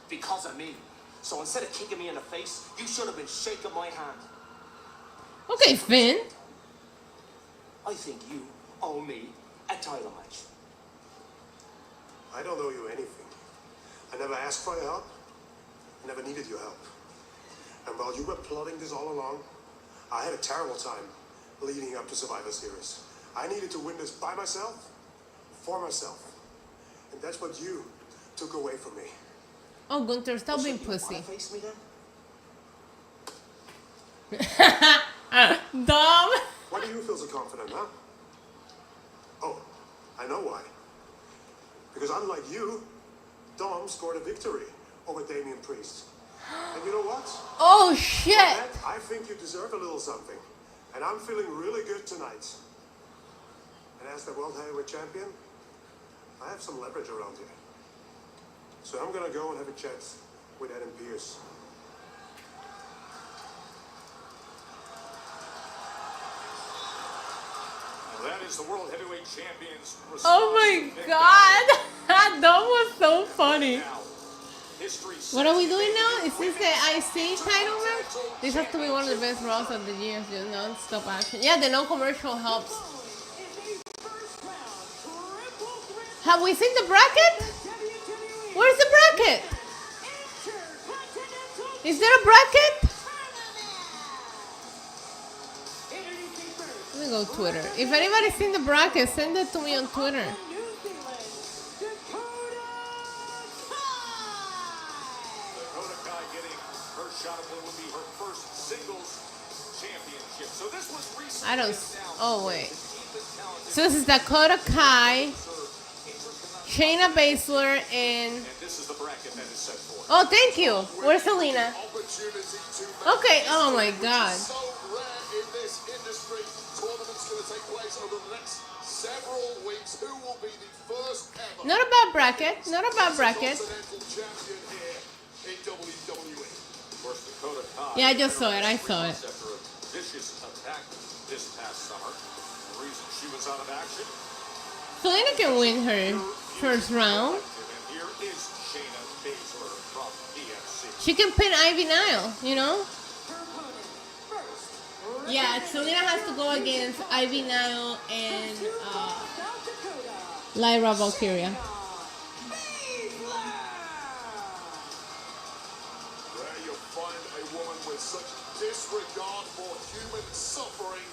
because of me. So instead of kicking me in the face, you should have been shaking my hand. okay, Finn. I think you owe me a title match. I don't owe you anything. I never asked for your help. I never needed your help. And while you were plotting this all along, I had a terrible time leading up to Survivor Series. I needed to win this by myself, for myself. And that's what you took away from me. Oh, Gunther, stop So being you wanna pussy. face me then? Dom. Why do you feel so confident, huh? Oh, I know why. Because unlike you, Dom scored a victory over Damian Priest. And you know what? Oh shit. Matt, I think you deserve a little something. And I'm feeling really good tonight. And as the World Heavyweight Champion, I have some leverage around here. So I'm gonna go and have a chat with Adam Pearce. That is the World Heavyweight Champion's response Oh my to Nick God. Dom was so funny. Now, history What are we says doing he now? may Is be this the IC title match? This has to be one of the best Raws of the year. Just non-stop action. Yeah, the no-commercial helps. Have we seen the bracket? Where's the bracket? Is there a bracket? Let me go Twitter. If anybody's seen the bracket, send it to me on Twitter. Dakota Kai getting her shot at what would be her first singles championship. So this was recently I don't. announced Oh wait. to keep the talent So this is Dakota Kai, Shayna Baszler, and and this is the bracket that is set forth. oh, thank you. Where's Selena? Opportunity to make Okay. Oh my God. so rare in this industry. Tournament's going to take place over the next several weeks. Who will be the first ever Not a bad bracket. Not a bad bracket. Continental champion here in WWE? Of course, Dakota Kai. Yeah, I just saw it. I saw it. After a vicious attack this past summer, the reason she was out of action. Selena can win her first round. And here is Shayna Baszler from PNC. She can pin Ivy Nile. You know. Her opponent, first, Yeah, Selena has to go against Ivy Nile and Lyra Valkyria. Where you find a woman with such disregard for human suffering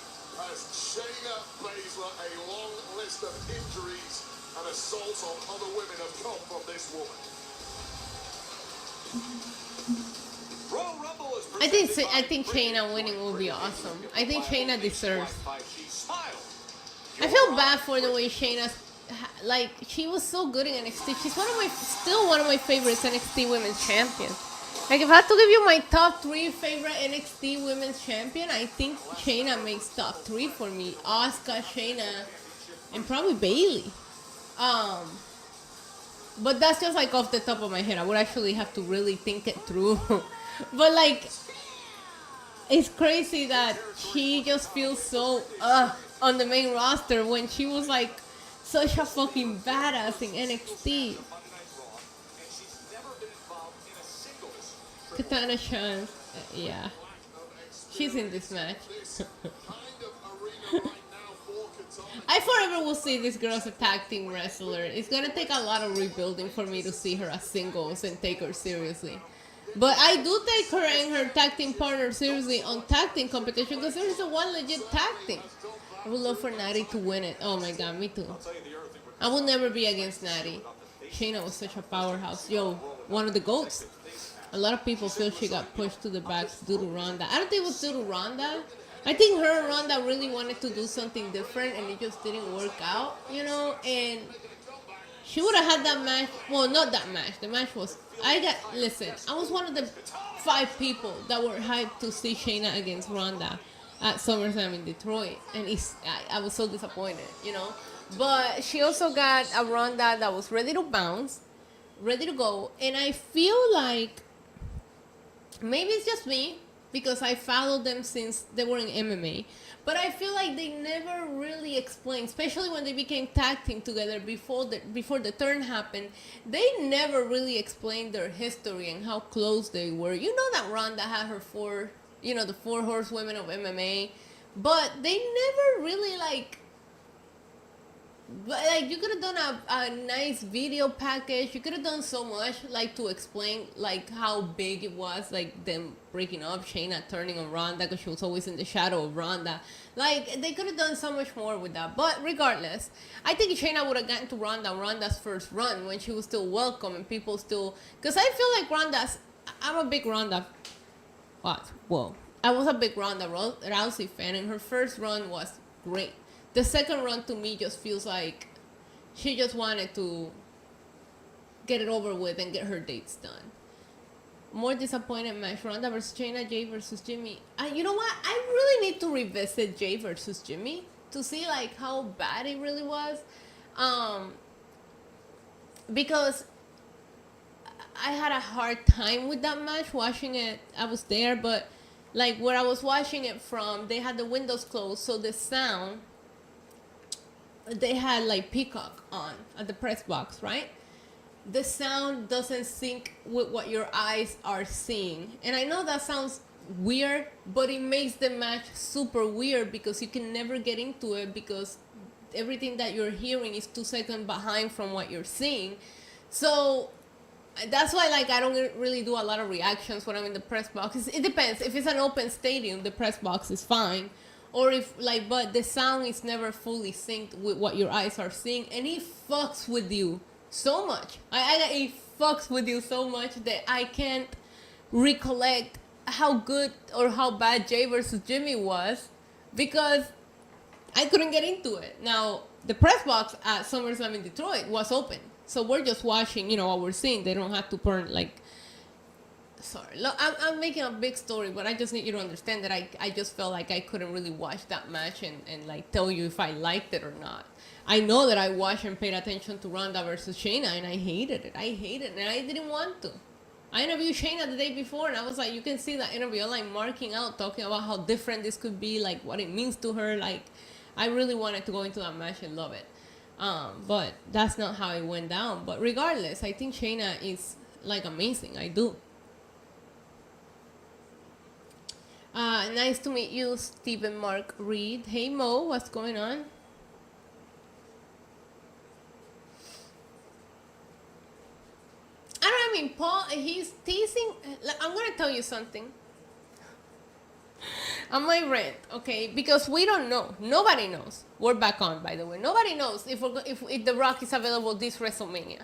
as Shayna Baszler. A long list of injuries and assaults on other women have come from this woman. Royal Rumble is I think Shayna winning will be awesome. I think Shayna deserves. I feel bad for the way Shayna's like she was so good in NXT. She's still one of my favorites NXT Women's Champions. Like if I had to give you my top 3 favorite NXT Women's Champion, I think Shayna makes top 3 for me. Asuka, Shayna, and probably Bayley. But that's just like off the top of my head. I would actually have to really think it through. But like, it's crazy that she just feels so on the main roster when she was like such a fucking badass in NXT. Katana Chance, yeah, she's in this match. I forever will see this girl as a tag team wrestler. It's gonna take a lot of rebuilding for me to see her as singles and take her seriously. But I do take her and her tag team partner seriously on tag team competition because there is a one legit tag team. I would love for Natty to win it. Oh my god, me too. I will never be against Natty. Shayna was such a powerhouse. Yo, one of the GOATs. A lot of people feel she got pushed to the back due to Ronda. I don't think it was due to Ronda. I think her and Ronda really wanted to do something different and it just didn't work out, you know? And she would have had that match. Well, not that match. The match was... Listen, I was one of the 5 people that were hyped to see Shayna against Ronda at SummerSlam in Detroit. And I was so disappointed, you know? But she also got a Ronda that was ready to bounce, ready to go. And I feel like... Maybe it's just me, because I followed them since they were in MMA. But I feel like they never really explained, especially when they became tag team together before the turn happened. They never really explained their history and how close they were. You know that Ronda had her the 4 horsewomen of MMA, but they never really you could have done a nice video package. You could have done so much to explain how big it was, them breaking up, Shayna turning on Ronda because she was always in the shadow of Ronda. They could have done so much more with that. But regardless, I think Shayna would have gotten to Ronda's first run when she was still welcome and people still, because I feel like I'm a big Ronda. Whoa. I was a big Ronda Rousey fan, and her first run was great. The second run to me just feels like she just wanted to get it over with and get her dates done. More disappointed match, Ronda versus Shayna, Jay versus Jimmy. You know what? I really need to revisit Jay versus Jimmy to see how bad it really was. Because I had a hard time with that match watching it. I was there, but where I was watching it from, they had the windows closed, so the sound... They had Peacock on at the press box, right? The sound doesn't sync with what your eyes are seeing. And I know that sounds weird, but it makes the match super weird because you can never get into it because everything that you're hearing is 2 seconds behind from what you're seeing. So that's why I don't really do a lot of reactions when I'm in the press box. It depends. If it's an open stadium, the press box is fine. Or if but the sound is never fully synced with what your eyes are seeing, and it fucks with you so much. It fucks with you so much that I can't recollect how good or how bad Jay versus Jimmy was because I couldn't get into it. Now the press box at SummerSlam in Detroit was open, so we're just watching, what we're seeing. They don't have to burn Sorry, look, I'm making a big story, but I just need you to understand that I just felt like I couldn't really watch that match and tell you if I liked it or not. I know that I watched and paid attention to Ronda versus Shayna, and I hated it. And I didn't want to. I interviewed Shayna the day before, and I was you can see that interview, I'm marking out, talking about how different this could be, what it means to her. I really wanted to go into that match and love it. But that's not how it went down. But regardless, I think Shayna is, amazing. I do. Nice to meet you, Stephen Mark Reed. Hey Mo, what's going on? I don't know, I mean, Paul, he's teasing. I'm gonna tell you something. I might rant, okay? Because we don't know. Nobody knows. We're back on, by the way. Nobody knows if The Rock is available this WrestleMania.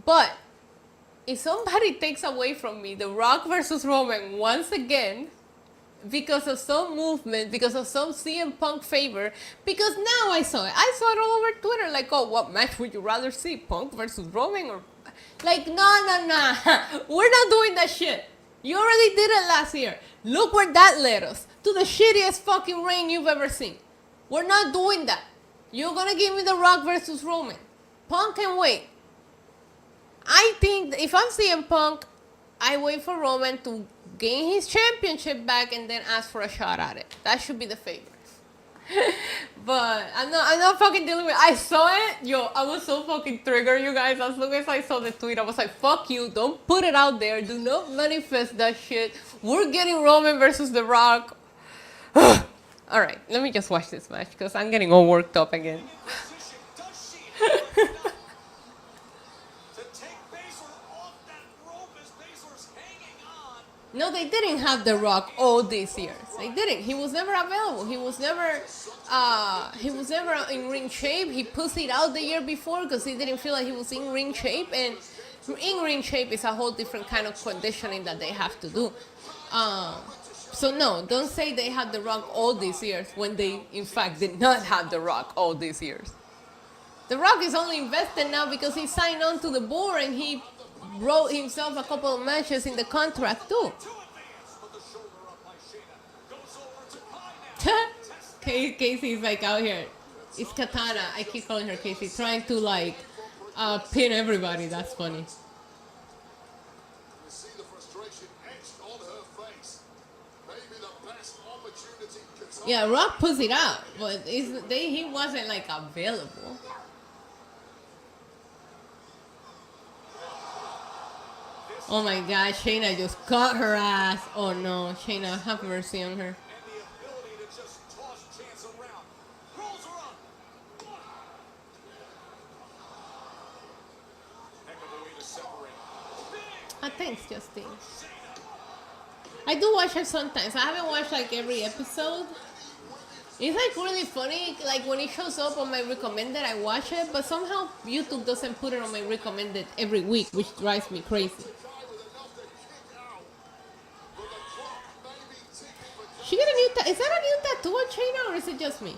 But if somebody takes away from me The Rock versus Roman once again, because of some movement, because of some CM Punk favor, because now I saw it all over Twitter, like, oh, what match would you rather see, Punk versus Roman, or like, no, we're not doing that shit. You already did it last year. Look where that led us, to the shittiest fucking reign you've ever seen. We're not doing that. You're gonna give me The Rock versus Roman. Punk can wait. I think if I'm CM Punk, I wait for Roman to gain his championship back and then ask for a shot at it. That should be the favor. But I'm not fucking dealing with it. I saw it. Yo, I was so fucking triggered, you guys. As soon as I saw the tweet, I was like, fuck you. Don't put it out there. Do not manifest that shit. We're getting Roman versus The Rock. Alright, let me just watch this match because I'm getting all worked up again. No, they didn't have The Rock all these years. They didn't. He was never available. He was never in ring shape. He pussied out the year before because he didn't feel like he was in ring shape. And in ring shape is a whole different kind of conditioning that they have to do. So no, don't say they had The Rock all these years when they, in fact, did not have The Rock all these years. The Rock is only invested now because he signed on to the board and he wrote himself a couple of matches in the contract too. Casey's like out here. It's Katana. I keep calling her Casey, trying to like pin everybody. That's funny. Yeah, Rock puts it out, but he wasn't like available. Oh my God, Shayna just cut her ass. Oh no, Shayna, have mercy on her. Thanks, Justin. I do watch her sometimes. I haven't watched like every episode. It's like really funny. Like when it shows up on my recommended, I watch it, but somehow YouTube doesn't put it on my recommended every week, which drives me crazy. She got a new is that a new tattoo on Shayna, or is it just me?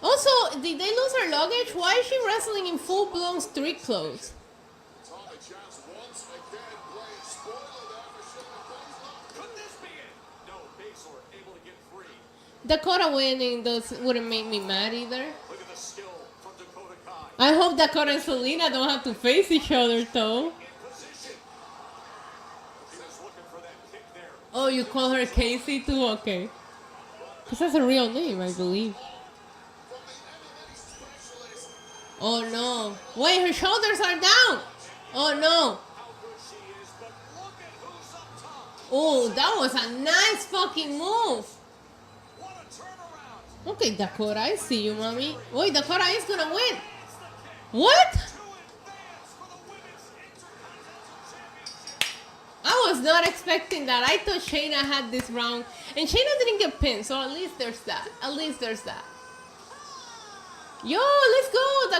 Also, did they lose her luggage? Why is she wrestling in full-blown street clothes? Dakota winning wouldn't make me mad either. I hope Dakota and Selena don't have to face each other though. Oh, you call her Casey too? Okay. Because that's a real name, I believe. Oh no. Wait, her shoulders are down. Oh no. Oh, that was a nice fucking move. Okay, Dakota, I see you, mommy. Wait, Dakota is gonna win. What? I was not expecting that. I thought Shayna had this round. And Shayna didn't get pinned, so at least there's that. At least there's that. Yo, let's go.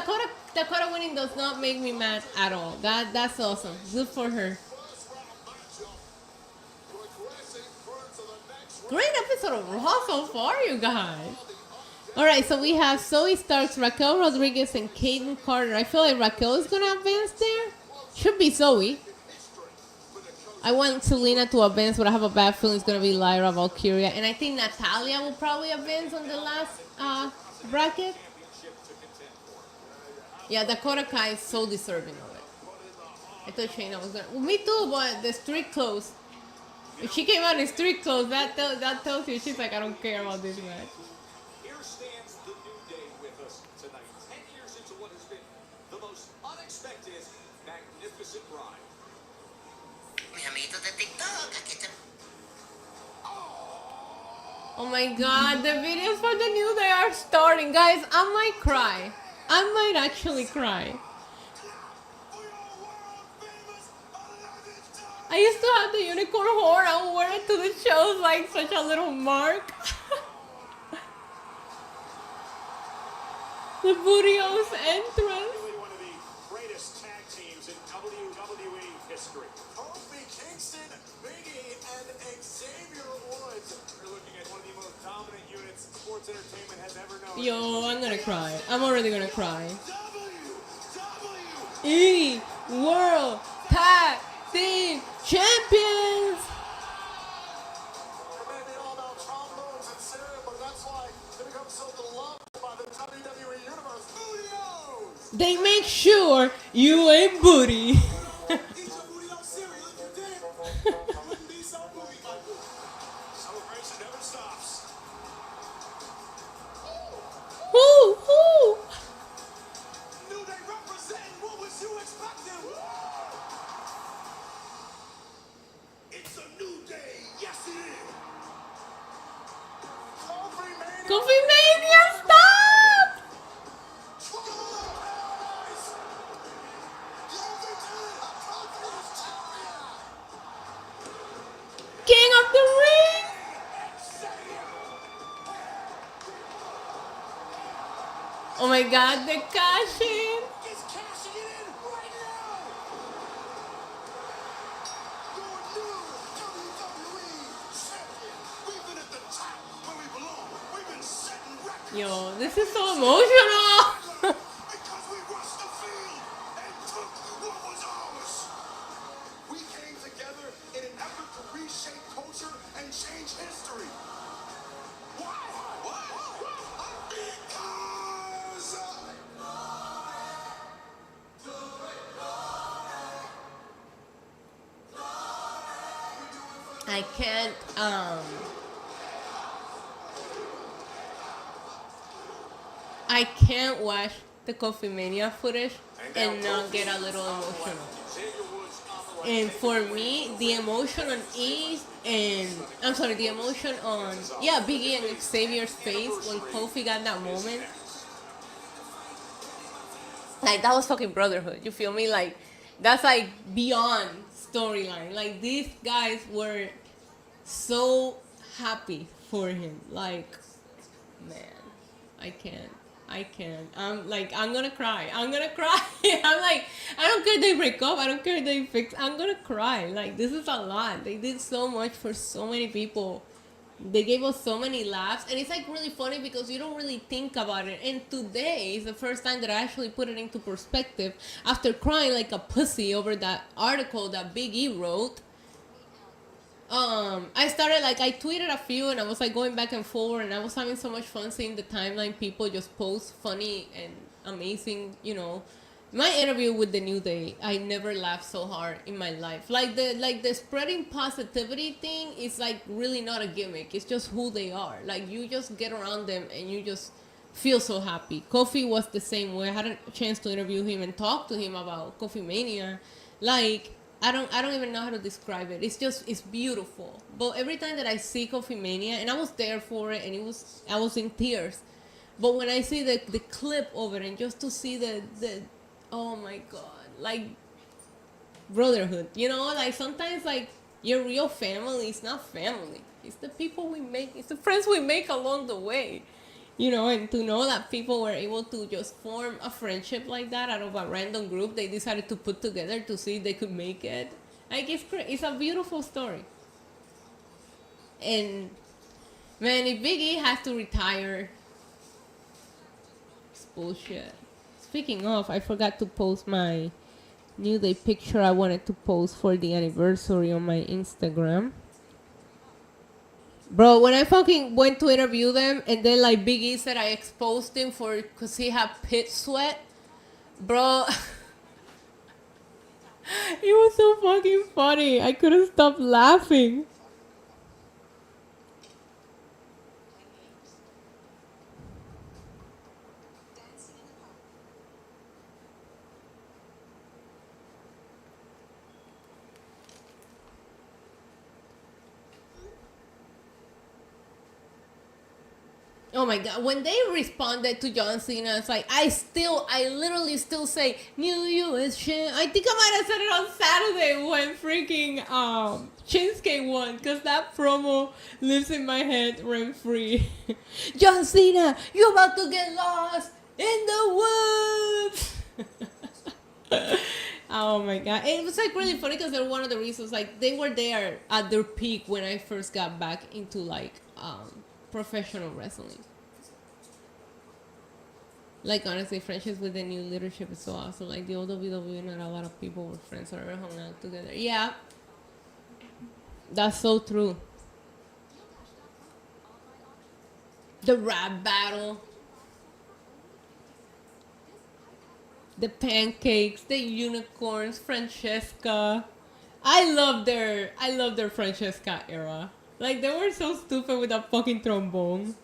Dakota winning does not make me mad at all. That's awesome. Good for her. Great episode of Raw so far, you guys. Alright, so we have Zoe Starks, Raquel Rodriguez, and Kaden Carter. I feel like Raquel is going to advance there. Should be Zoe. I want Selena to advance, but I have a bad feeling it's going to be Lyra, Valkyria. And I think Natalia will probably advance on the last bracket. Yeah, Dakota Kai is so deserving of it. I thought Shayna was going to... Well, me too, but the street clothes. If she came out in street clothes, that tells you she's like, I don't care about this match. Here stands the New Day with us tonight. 10 years into what has been the most unexpected, magnificent ride. Man, Oh my god, the videos for the new day are starting. Guys, I might cry. I might actually cry. I used to have the unicorn horn. I would wear it to the shows like such a little mark. The Burios entrance. One of the greatest tag teams in WWE history. Kofi Kingston, Big E, and Xavier Woods. You're looking at one of the most dominant units sports entertainment has ever known. Yo, I'm gonna cry. I'm already gonna cry. W. E World Tag Team Champions. It may be all about trombones and syrup, but that's why they become so beloved by the WWE Universe. Studios! They make sure you ain't booty. Eat your booty up cereal if you did. You wouldn't be so booty, Michael. Celebration never stops. Woo, woo. New Day representing. What was you expecting? It's a new day. Yes, it is. Kofi Mania. Coffee Mania, stop! King of the Ring. Oh my god, the cash-in. He's cashing it in right now. Your new WWE champion. We've been at the top where we belong. We've been setting records. Yo, this is so emotional. Because we rushed the field and took what was ours. We came together in an effort to reshape culture and change history. Why? Because I can't, I can't watch the Coffee Mania footage and not get a little emotional. And for me, the emotion on East and the emotion on Big E and Xavier's face when Kofi got that moment, like that was fucking brotherhood. You feel me? Like that's like beyond storyline. Like these guys were so happy for him. Like, man, I can't. I'm gonna cry. I'm like, I don't care if they break up. I don't care if they fix. I'm gonna cry. Like, this is a lot. They did so much for so many people. They gave us so many laughs. And it's like really funny because you don't really think about it. And today is the first time that I actually put it into perspective after crying like a pussy over that article that Big E wrote. I started I tweeted a few and I was like going back and forward and I was having so much fun seeing the timeline people just post funny and amazing, my interview with the New Day, I never laughed so hard in my life. Like the spreading positivity thing is like really not a gimmick. It's just who they are. Like you just get around them and you just feel so happy. Kofi was the same way. I had a chance to interview him and talk to him about Kofi Mania. Like I don't even know how to describe it. It's beautiful. But every time that I see Coffee Mania, and I was there for it, and I was in tears. But when I see the clip of it, and just to see the oh my god, like brotherhood, like sometimes like your real family is not family. It's the people we make. It's the friends we make along the way. And to know that people were able to just form a friendship like that out of a random group they decided to put together to see if they could make it. Like, it's a beautiful story. And, man, if Big E has to retire, it's bullshit. Speaking of, I forgot to post my New Day picture I wanted to post for the anniversary on my Instagram. Bro, when I fucking went to interview them and then like Big E said I exposed him because he had pit sweat, bro, it was so fucking funny. I couldn't stop laughing. Oh my god, when they responded to John Cena, it's like, I literally still say, New US champ. I think I might have said it on Saturday when freaking Shinsuke won, because that promo lives in my head rent free. John Cena, you about to get lost in the woods. Oh my god, it was like really funny because they're one of the reasons, like, they were there at their peak when I first got back into like professional wrestling. Like, honestly, friendships with the new leadership is so awesome. Like, the old WWE, not a lot of people were friends or ever hung out together. Yeah, that's so true. The rap battle, the pancakes, the unicorns, Francesca. I love their Francesca era. Like, they were so stupid with that fucking trombone.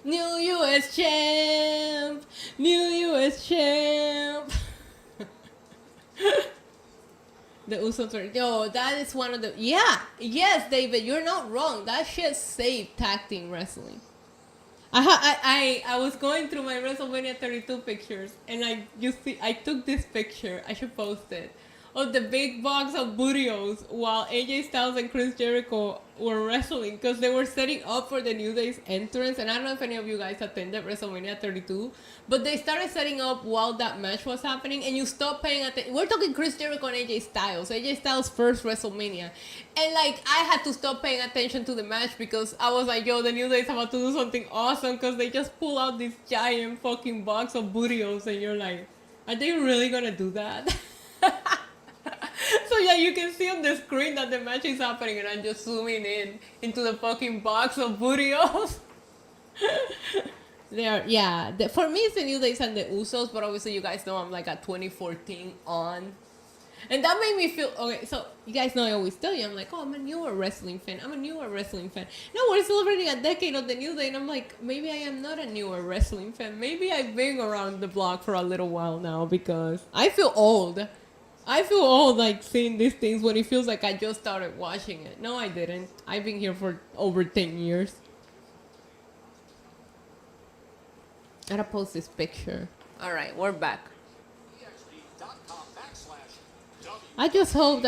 New US champ! New US champ! The Usos were, yo, that is one of the, yeah, yes, David, you're not wrong. That shit saved tag team wrestling. I was going through my WrestleMania 32 pictures, and I took this picture, I should post it, of the big box of burritos while AJ Styles and Chris Jericho were wrestling, because they were setting up for the New Day's entrance. And I don't know if any of you guys attended WrestleMania 32, but they started setting up while that match was happening, and you stop paying attention. We're talking Chris Jericho and AJ Styles' first WrestleMania, and like, I had to stop paying attention to the match because I was like, yo, the New Day's about to do something awesome, because they just pull out this giant fucking box of burritos, and you're like, are they really gonna do that? So yeah, you can see on the screen that the match is happening, and I'm just zooming in into the fucking box of burritos. For me it's the New Days and the Usos, but obviously you guys know I'm like a 2014 on. And that made me feel, okay, so you guys know I always tell you, I'm like, oh, I'm a newer wrestling fan. No, we're celebrating a decade of the New Day, and I'm like, maybe I am not a newer wrestling fan. Maybe I've been around the block for a little while now, because I feel old. Like seeing these things when it feels like I just started watching it. No, I didn't. I've been here for over 10 years. I gotta post this picture. All right, we're back. I just hope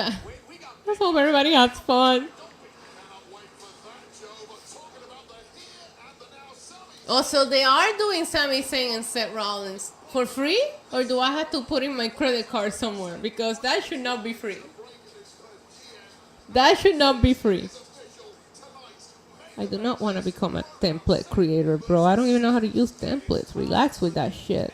everybody has fun. Also, they are doing Sami Zayn and Seth Rollins for free, or do I have to put in my credit card somewhere? Because that should not be free. That should not be free. I do not want to become a template creator, bro. I don't even know how to use templates. Relax with that shit.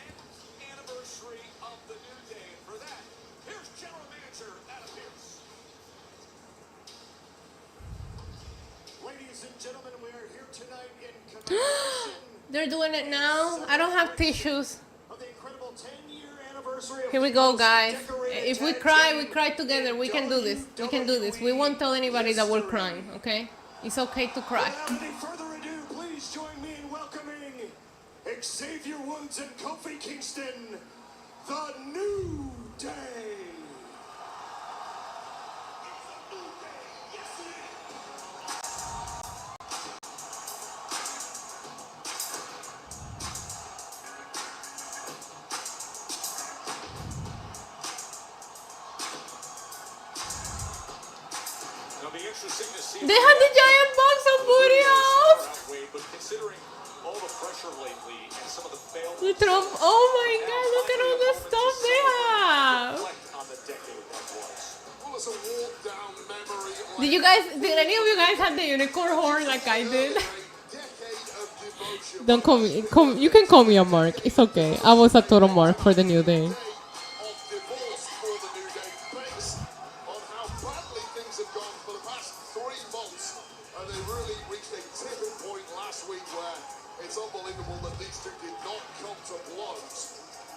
They're doing it now. I don't have tissues. Here we go, guys. If we cry together. We can do this. We won't tell anybody that we're crying, okay? It's okay to cry. Without any further ado, please join me in welcoming Xavier Woods and Kofi Kingston, the New Day. They had the giant box of burritos. But considering all the pressure lately and some of the failed, Oh my god, look at all the stuff they have. on the decade that was. Well, it's a walk down memory Did any of you guys have the unicorn horn like I did? Don't call me, you can call me a mark. It's okay. I was a total mark for the New Day.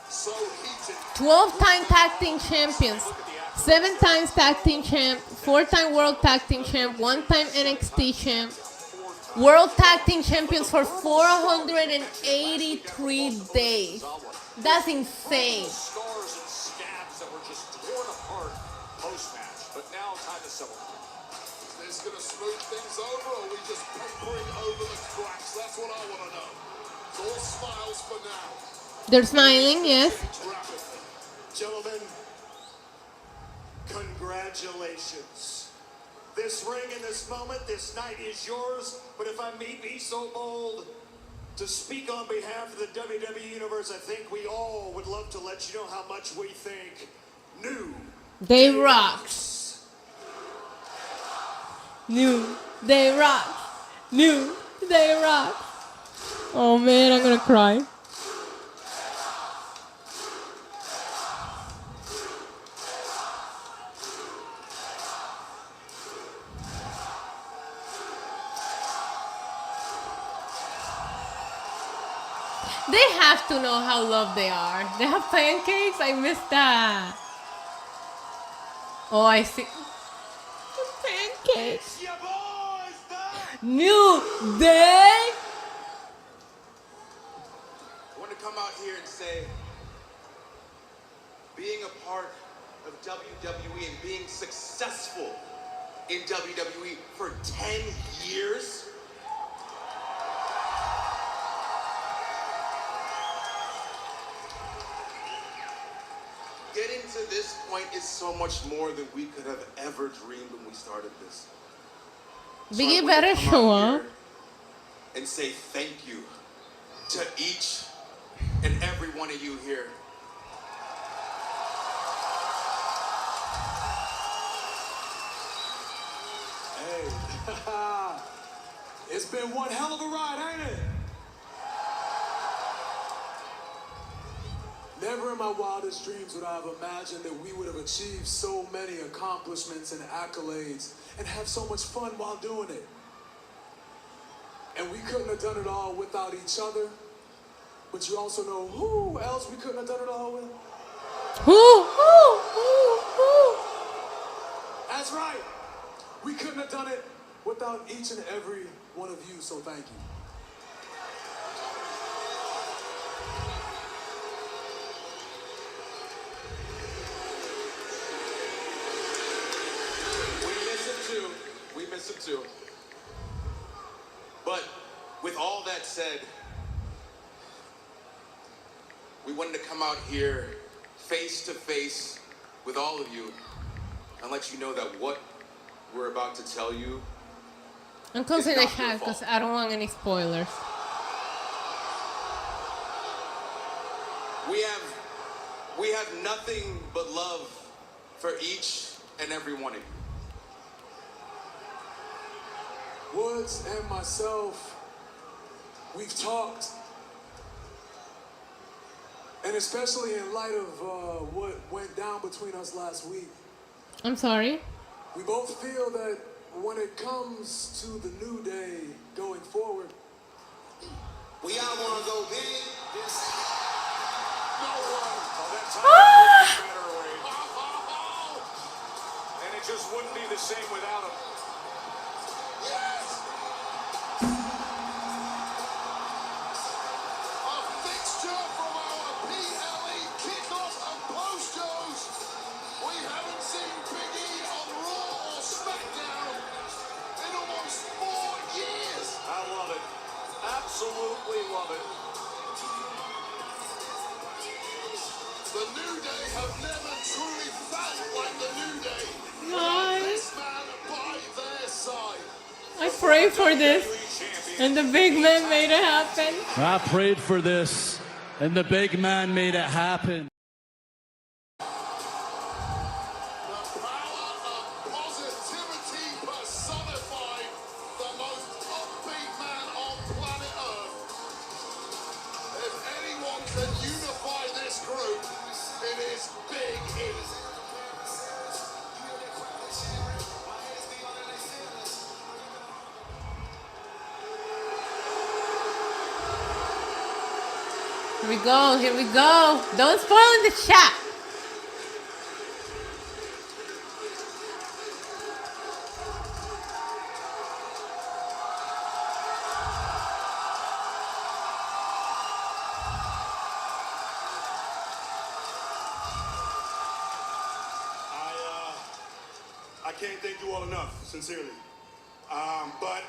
So heated. 12-time tag team champions, 7 times tag team champ, 4-time world tag team champ, 1-time NXT champ, world tag team champions for 483 days. That's insane. Scars and scabs that were just torn apart post-match. But now now time to settle. Is this going to smooth things over, or are we just papering over the cracks? That's what I want to know. It's all smiles for now. They're smiling, yes. Gentlemen, congratulations. This ring in this moment, this night is yours, but if I may be so bold to speak on behalf of the WWE Universe, I think we all would love to let you know how much we think New Day rocks. New Day rocks. New Day rocks. Oh man, I'm gonna cry. They have to know how loved they are. They have pancakes? I missed that. Oh, I see. Pancakes. your boys back. New Day. I want to come out here and say, being a part of WWE and being successful in WWE for 10 years, getting to this point is so much more than we could have ever dreamed when we started this. So Biggie I want better to come show out up. here and say thank you to each and every one of you here. Hey, it's been one hell of a ride, ain't it? Never in my wildest dreams would I have imagined that we would have achieved so many accomplishments and accolades and have so much fun while doing it. And we couldn't have done it all without each other. But you also know who else we couldn't have done it all with? Who? That's right. We couldn't have done it without each and every one of you, so thank you. We miss him too. But with all that said, we wanted to come out here face to face with all of you and let you know that what we're about to tell you I'm closing the It's not your chat because fault. I don't want any spoilers. we have nothing but love for each and every one of you. Woods and myself, we've talked, and especially in light of what went down between us last week, I'm sorry. we both feel that when it comes to the new day going forward, We all want to go big. No one. Oh, that time couldn't be better away. And it just wouldn't be the same without him. Yes! A fixture from our PLE kickoff and post shows. We haven't seen Big E on Raw or SmackDown in almost 4 years. I love it. Absolutely love it. The New Day have never truly felt like the New Day. Nice. This man by their side. I prayed for this, and the big man made it happen. I prayed for this, and the big man made it happen. The power of positivity personified, the most upbeat man on planet Earth. If anyone can unify this group, it is Big E. Here we go, here we go. Don't spoil in the chat. I can't thank you all enough, sincerely. But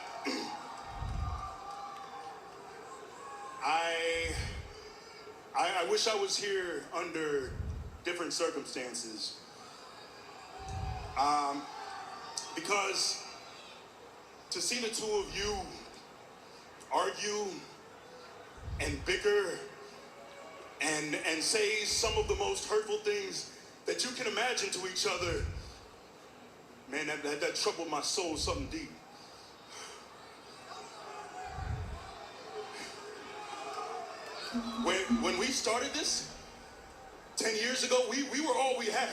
I wish I was here under different circumstances. Because to see the two of you argue and bicker and say some of the most hurtful things that you can imagine to each other, man, that troubled my soul something deep. When we started this 10 years ago, we were all we had.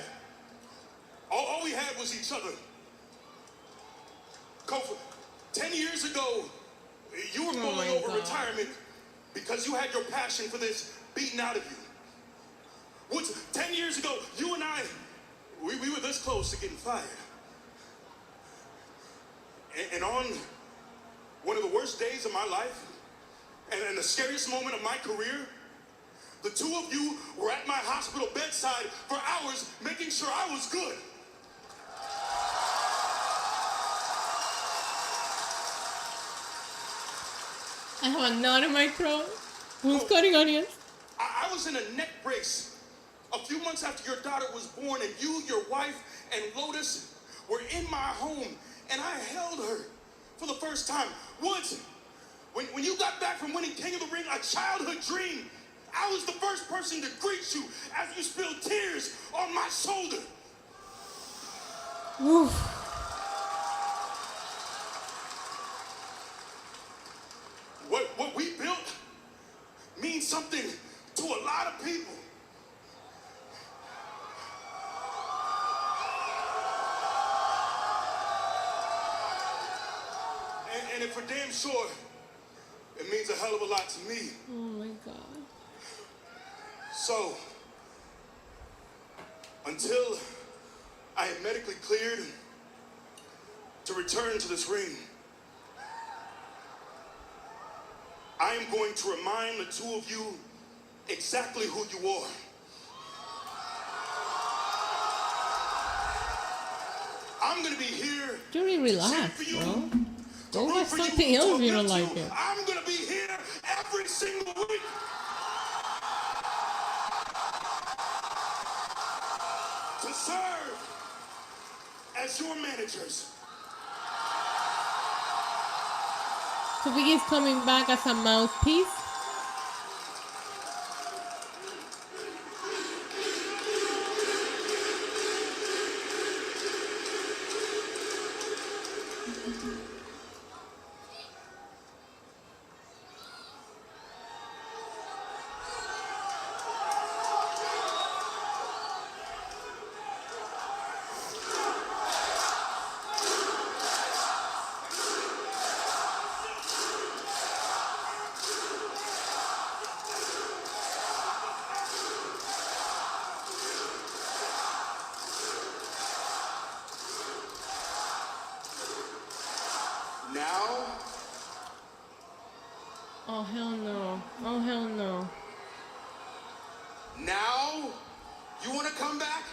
All we had was each other. Kofi, 10 years ago, you were mulling over retirement because you had your passion for this beaten out of you. Woods, 10 years ago, you and I, we were this close to getting fired. And on one of the worst days of my life, and the scariest moment of my career, the two of you were at my hospital bedside for hours making sure I was good. I have a knot in my throat. Who's cutting onions? I was in a neck brace a few months after your daughter was born, and you, your wife, and Lotus were in my home, and I held her for the first time. Woods, when you got back from winning King of the Ring, a childhood dream, I was the first person to greet you as you spilled tears on my shoulder. Oof. What we built means something to a lot of people. And if for damn sure, it means a hell of a lot to me. Oh my God. So, until I am medically cleared to return to this ring, I am going to remind the two of you exactly who you are. I'm going to be here. Jury, relax, bro. Go watch something else if you don't like it. I'm going to be here every single week. To serve as your managers. So Biggie's coming back as a mouthpiece. Oh, hell no. Oh, hell no. Now, you want to come back?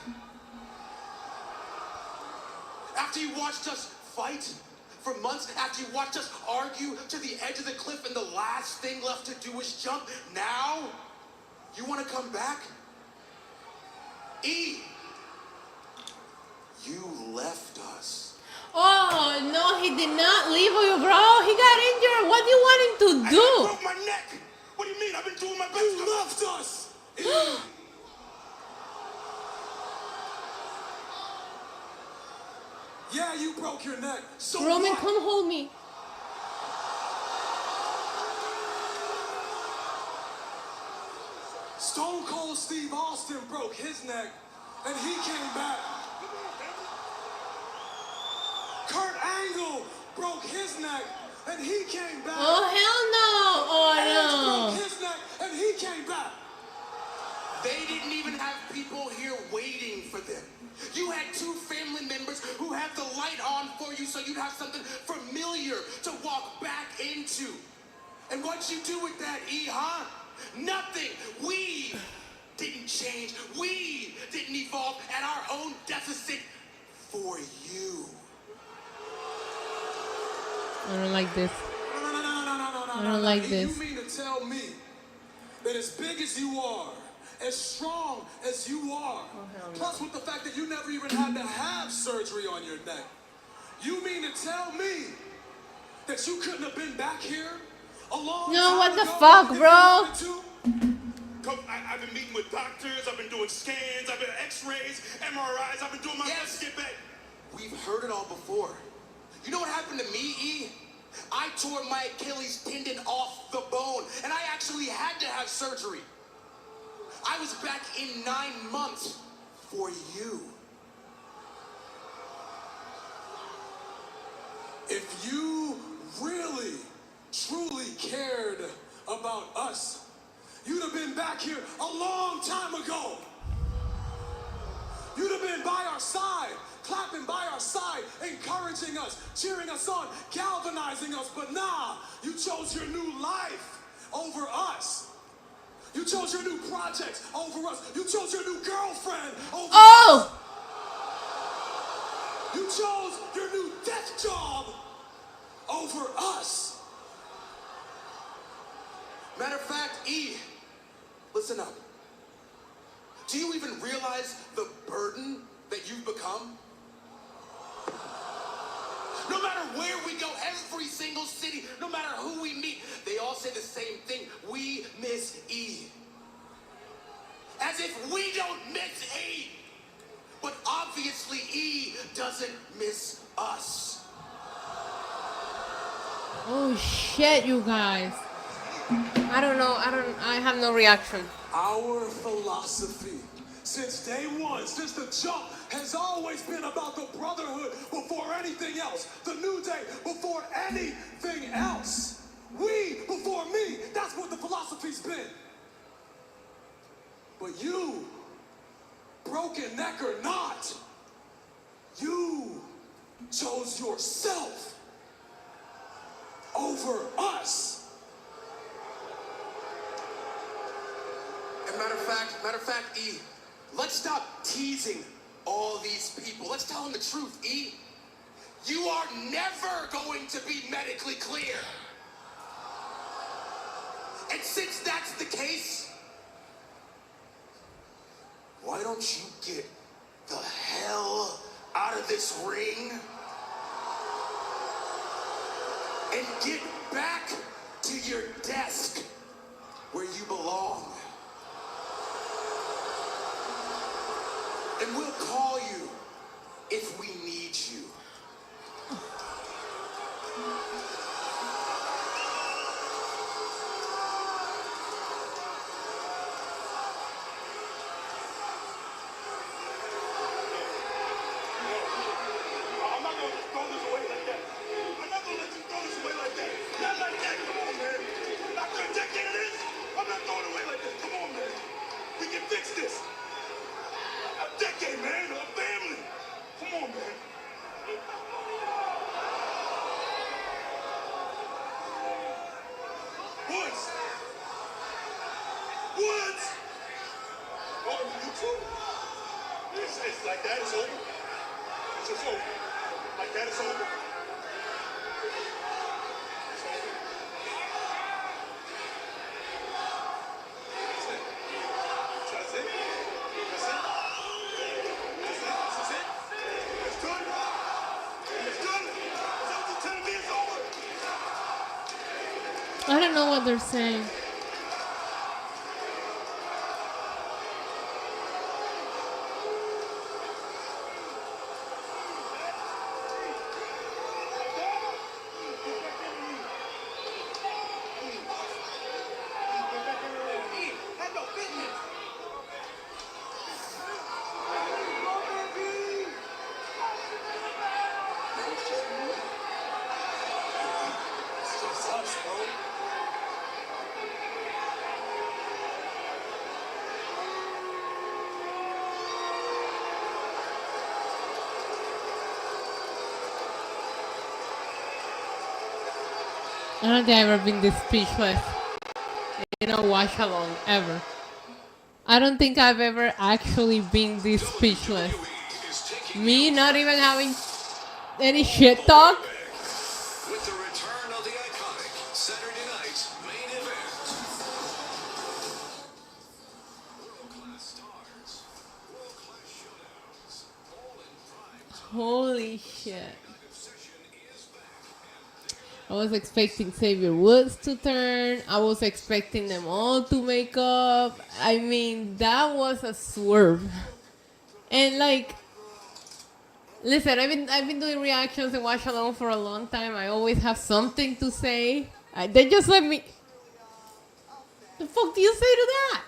After you watched us fight for months, after you watched us argue to the edge of the cliff and the last thing left to do is jump, now, you want to come back? E, you left us. Oh, no, he did not leave you, bro. He got injured. What do you want him to do? I broke my neck. What do you mean? I've been doing my best. You left us. Yeah, you broke your neck. So Roman, what? come hold me. Stone Cold Steve Austin broke his neck, and he came back. Kurt Angle broke his neck, and he came back. Oh, hell no. Oh, Edge no. broke his neck, and he came back. They didn't even have people here waiting for them. You had two family members who had the light on for you so you'd have something familiar to walk back into. And what'd you do with that, E, huh? Nothing. We didn't change. We didn't evolve at our own deficit for you. I don't like this. I don't like this. You mean to tell me that as big as you are, as strong as you are, plus with the fact that you never even had to have surgery on your neck, you mean to tell me that you couldn't have been back here a long No, time what the ago fuck, if you bro? wanted to? I've been meeting with doctors, I've been doing scans, I've been x-rays, MRIs, I've been doing my best to get back. We've heard it all before. You know what happened to me, E? I tore my Achilles tendon off the bone, and I actually had to have surgery. I was back in 9 months for you. If you really, truly cared about us, you'd have been back here a long time ago. You'd have been by our side, clapping by our side, encouraging us, cheering us on, galvanizing us. But nah, you chose your new life over us. You chose your new projects over us. You chose your new girlfriend over us. You chose your new death job over us. Matter of fact, E, listen up. Do you even realize the burden that you've become? No matter where we go, every single city, no matter who we meet, they all say the same thing. We miss E. As if we don't miss E. But obviously E doesn't miss us. Oh shit, you guys. I don't know. I have no reaction. Our philosophy since day one, since the jump, has always been about the brotherhood before anything else. The New Day before anything else. We before me. That's what the philosophy's been. But you, broken neck or not, you chose yourself over us. And matter of fact, E, let's stop teasing all these people. Let's tell them the truth, E. You are never going to be medically clear. And since that's the case, why don't you get the hell out of this ring and get back to your desk where you belong? And we'll call you if we need you. I'm not gonna just throw this away like that. I'm not gonna let you throw this away like that. Not like that. Come on, man. After a decade of this, I'm not throwing it away like this. Come on, man. We can fix this. A decade, man. A family. Come on, man. Woods. Woods. Oh, you too? It's like that. It's over. It's just over. Like that, it's over. It's over. That's it. That's it. That's it. That's it. That's it. It's done. It's done. It's up to 10 minutes over. I don't know what they're saying. I don't think I've ever been this speechless in a watch along, ever. I don't think I've ever actually been this speechless. Is taking Me not even having any shit talk. With the return of the iconic Saturday night main event. World-class stars, world-class showdowns, all in prime. Holy shit. I was expecting Xavier Woods to turn. I was expecting them all to make up. I mean, that was a swerve. And like, listen, I've been doing reactions and watch along for a long time. I always have something to say. They just let me. The fuck do you say to that?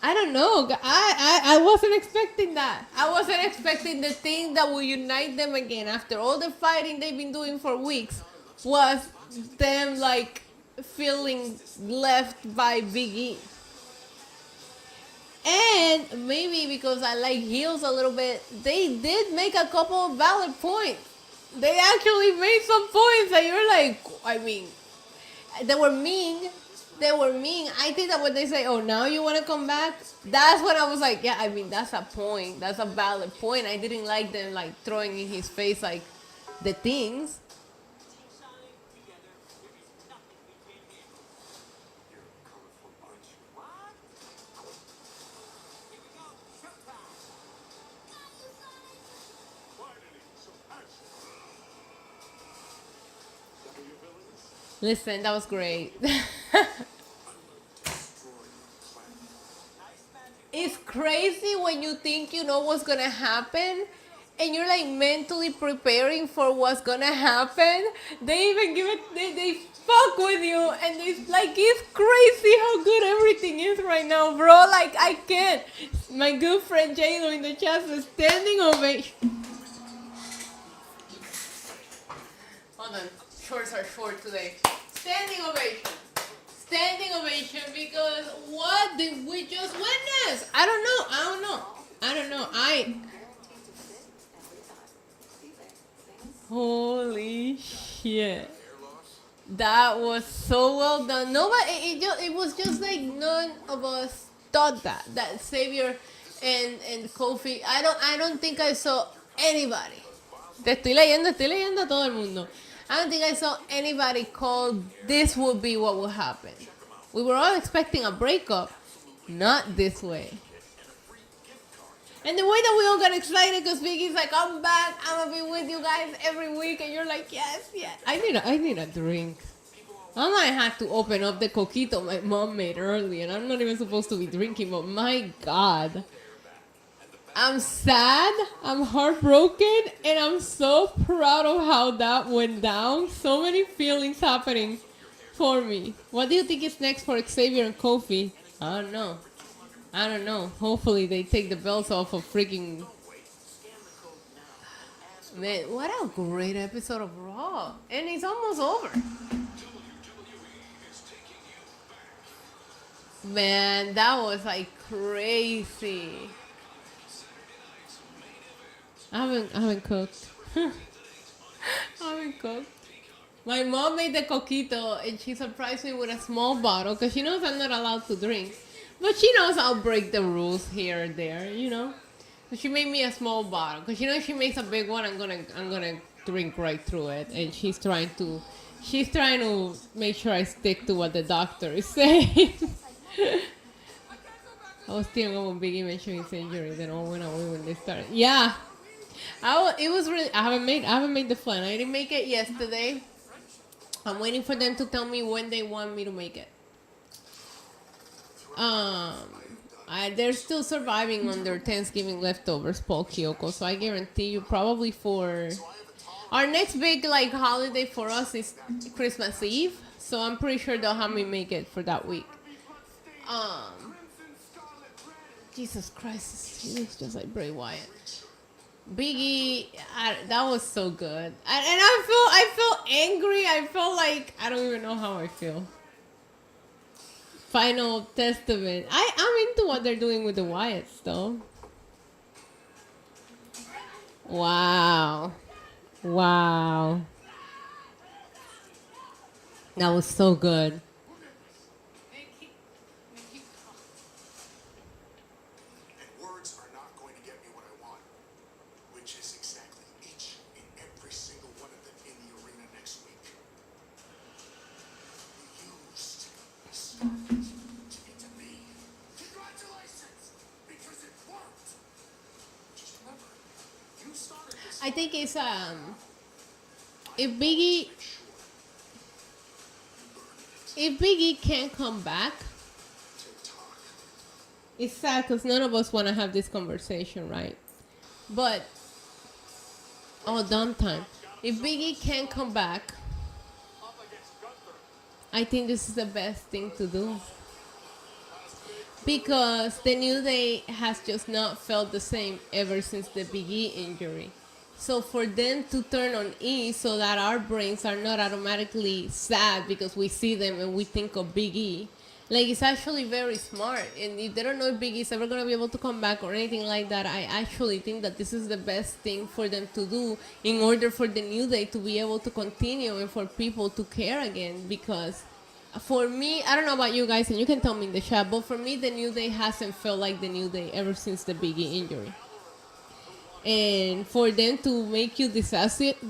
I don't know. I wasn't expecting that. I wasn't expecting the thing that will unite them again after all the fighting they've been doing for weeks was them like feeling left by Big E. And maybe because I like heels a little bit, they did make a couple of valid points. They actually made some points that you're like, I mean, they were mean. They were mean. I think that when they say, oh, now you want to come back, that's when I was like, yeah, I mean, that's a point. That's a valid point. I didn't like them, like, throwing in his face, like, the things. Listen, that was great. It's crazy when you think you know what's gonna happen and you're like mentally preparing for what's gonna happen. They even give it, they fuck with you and it's like, it's crazy how good everything is right now, bro. Like, I can't. My good friend Jado in the chat is standing ovation. Hold on, shorts are short today. Standing ovation. Standing ovation because what did we just witness? I don't know. Holy shit. That was so well done. Nobody, it was just like none of us thought that Xavier and Kofi. I don't think I saw anybody. Te estoy leyendo a todo el mundo. I don't think I saw anybody call this would be what will happen. We were all expecting a breakup, not this way. And the way that we all got excited because Biggie's like, I'm back, I'm gonna be with you guys every week, and you're like, yes. I need a drink. I might have to open up the coquito my mom made early, and I'm not even supposed to be drinking, but my God. I'm sad, I'm heartbroken, and I'm so proud of how that went down. So many feelings happening for me. What do you think is next for Xavier and Kofi? I don't know. Hopefully they take the belts off of freaking... Man, what a great episode of Raw. And it's almost over. Man, that was like crazy. I haven't cooked. I haven't cooked. My mom made the coquito and she surprised me with a small bottle because she knows I'm not allowed to drink. But she knows I'll break the rules here and there, you know. So she made me a small bottle because you know if she makes a big one, I'm gonna drink right through it. And she's trying to make sure I stick to what the doctor is saying. I was thinking when Biggie mentioned his injury, then all went away when they started. Yeah. It was really. I haven't made the flan. I didn't make it yesterday. I'm waiting for them to tell me when they want me to make it. They're still surviving on their Thanksgiving leftovers, Paul Kyoko. So I guarantee you, probably for our next big like holiday for us is Christmas Eve. So I'm pretty sure they'll have me make it for that week. Jesus Christ, he's just like Bray Wyatt. Biggie, that was so good. And I felt angry. I felt like, I don't even know how I feel. Final Testament. I'm into what they're doing with the Wyatts, though. Wow. That was so good. And words are not going to get me what I want, which is exactly each and every single one of them in the arena next week. You used started to get to me. Congratulations, because it worked. Just remember, you started this. I think it's if Biggie can't come back, it's sad because none of us want to have this conversation, right? But dumb time. If Biggie can't come back, I think this is the best thing to do. Because the New Day has just not felt the same ever since the Big E injury. So for them to turn on E so that our brains are not automatically sad because we see them and we think of Big E, like, it's actually very smart. And if they don't know if Big E is ever going to be able to come back or anything like that, I actually think that this is the best thing for them to do in order for the New Day to be able to continue and for people to care again. Because for me, I don't know about you guys, and you can tell me in the chat, but for me, the New Day hasn't felt like the New Day ever since the Big E injury. And for them to make you disassociate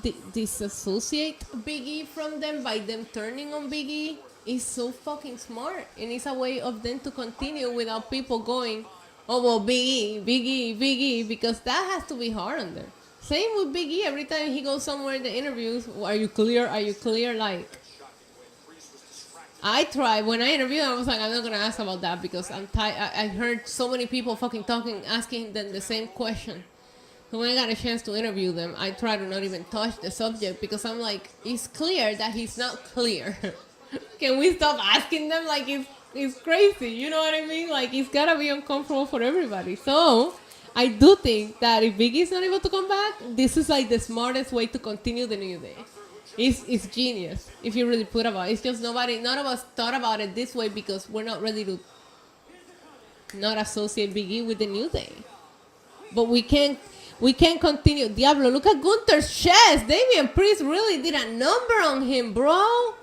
Big E from them by them turning on Big E is so fucking smart. And it's a way of them to continue without people going, oh, well, Big E, Big E, Big E, because that has to be hard on them. Same with Big E. Every time he goes somewhere in the interviews, are you clear? Are you clear? Like, I tried when I interviewed him, I was like, I'm not gonna ask about that because I'm tired. I heard so many people fucking talking, asking them the same question. So when I got a chance to interview them, I tried to not even touch the subject because I'm like, it's clear that he's not clear. Can we stop asking them? Like, it's crazy. You know what I mean? Like, it's gotta be uncomfortable for everybody. So I do think that if Biggie's not able to come back, this is like the smartest way to continue the New Day. It's genius if you really put about it. It's just none of us thought about it this way because we're not ready to not associate Big E with the New Day. But we can't continue. Diablo, look at Gunther's chest. Damian Priest really did a number on him, bro.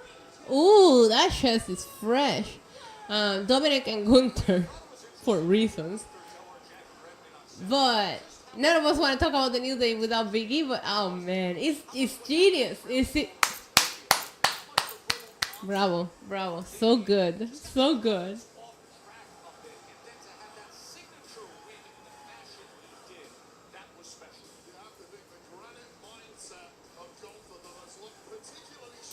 Ooh, that chest is fresh. Dominic and Gunther, for reasons. But none of us want to talk about the New Day without Big E. But oh man, it's genius. Bravo, so good, so good.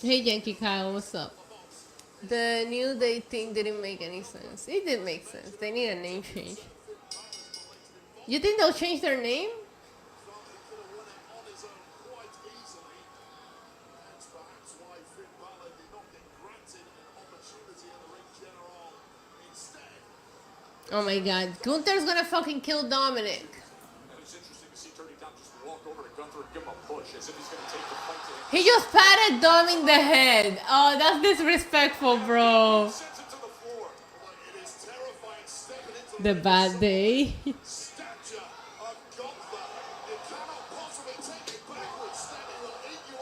Hey, Yankee Kyle, what's up? The New Day thing didn't make any sense. It did make sense. They need a name change. You think they'll change their name? Oh my god, Gunther's gonna fucking kill Dominic. It's interesting to see Dirty Dom just walk over to Gunther and give him a push as if he's going to take the fight to him. He just patted Dom in the head. Oh, that's disrespectful, bro. The bad day.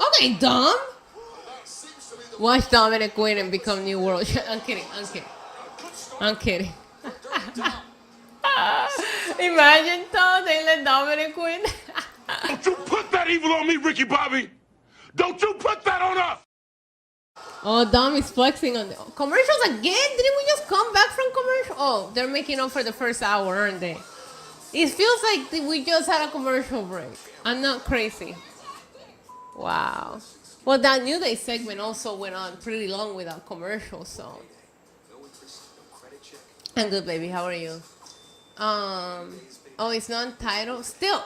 Okay, Dom. Watch Dominic win and become new world champion. I'm kidding. Imagine, Tom, they let Dominic win. Don't you put that evil on me, Ricky Bobby! Don't you put that on us! Oh, Dom is flexing on the commercials again. Didn't we just come back from commercial? Oh, they're making up for the first hour, aren't they? It feels like we just had a commercial break. I'm not crazy. Wow. Well, that New Day segment also went on pretty long without commercials, so. I'm good, baby. How are you? Oh, it's non-title. Still.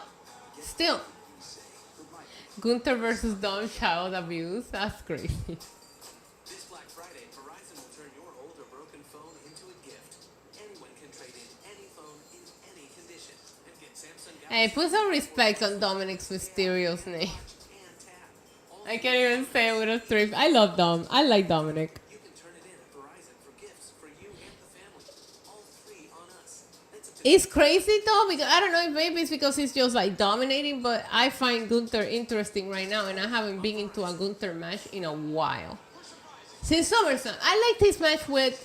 Gunther versus Dom, child abuse. That's crazy. This Black Friday, Verizon will turn your old or broken phone into a gift. Anyone can trade in any phone in any condition and get Samsung Galaxy. Hey, put some respect on Dominic's Mysterio's name. I can't even say it with a straight. I love Dom. I like Dominic. You can turn it in at Verizon for gifts for you and the family. All free on us. It's crazy though, because I don't know if maybe it's because he's just like dominating, but I find Gunther interesting right now, and I haven't been into a Gunther match in a while. Since SummerSlam. I liked his match with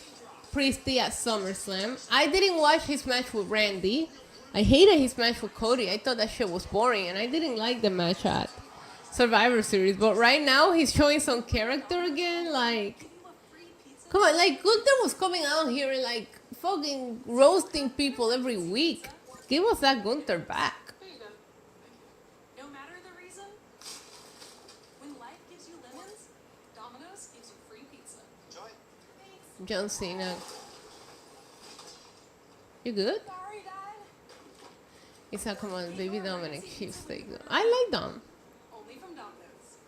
Priesty at SummerSlam. I didn't watch his match with Randy. I hated his match with Cody. I thought that shit was boring, and I didn't like the match at Survivor Series. But right now, he's showing some character again. Like, come on, like, Gunther was coming out here and, like, fucking roasting people every week. Give us that Gunther back. There you go. No matter the reason, when life gives you lemons, Domino's gives you free pizza. Enjoy. Thanks. John Cena. You good? Sorry, Dad. It's like, come on, baby Dominic, cheapsteak. I like Dom. Only from Domino's.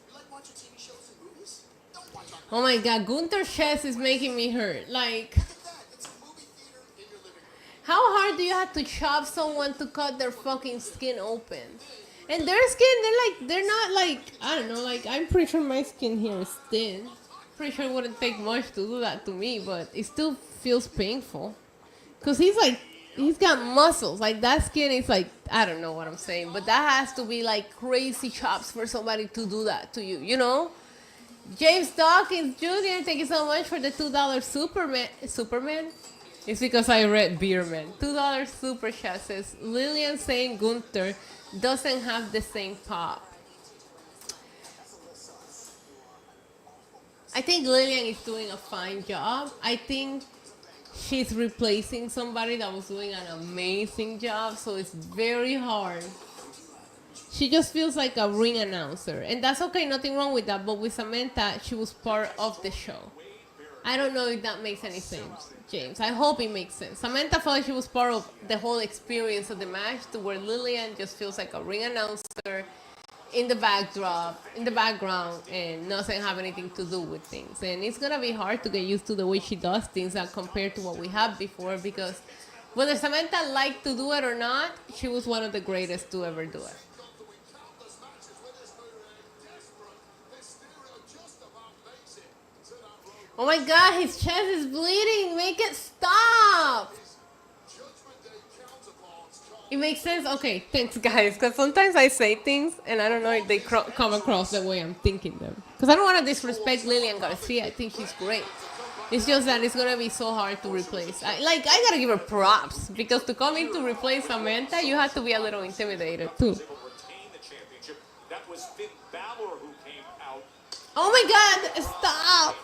You like watching TV shows and movies? Don't watch on Oh my god, Gunther's chest is making me hurt. Like, that. It's a movie theater in your living room. how hard do you have to chop someone to cut their fucking skin open? And their skin, they're not like, I don't know, like, I'm pretty sure my skin here is thin. Pretty sure it wouldn't take much to do that to me, but it still feels painful. Cause he's got muscles. Like, that skin is like, I don't know what I'm saying, but that has to be like crazy chops for somebody to do that to you, you know? James Dawkins Jr., thank you so much for the $2 Superman? It's because I read Beerman. $2 super chat says, Lillian saying Gunther doesn't have the same pop. I think Lillian is doing a fine job. I think she's replacing somebody that was doing an amazing job, so it's very hard. She just feels like a ring announcer, and that's okay, nothing wrong with that, but with Samantha, she was part of the show. I don't know if that makes any sense, James. I hope it makes sense. Samantha felt like she was part of the whole experience of the match, to where Lillian just feels like a ring announcer in the background, and doesn't have anything to do with things. And it's gonna be hard to get used to the way she does things compared to what we had before, because whether Samantha liked to do it or not, she was one of the greatest to ever do it. Oh my god, his chest is bleeding. Make it stop. It makes sense? Okay, thanks guys. Because sometimes I say things and I don't know if they come across the way I'm thinking them. Because I don't want to disrespect Lillian Garcia. I think she's great. It's just that it's going to be so hard to replace. I got to give her props. Because to come in to replace Samantha, you have to be a little intimidated too. Oh my god, stop.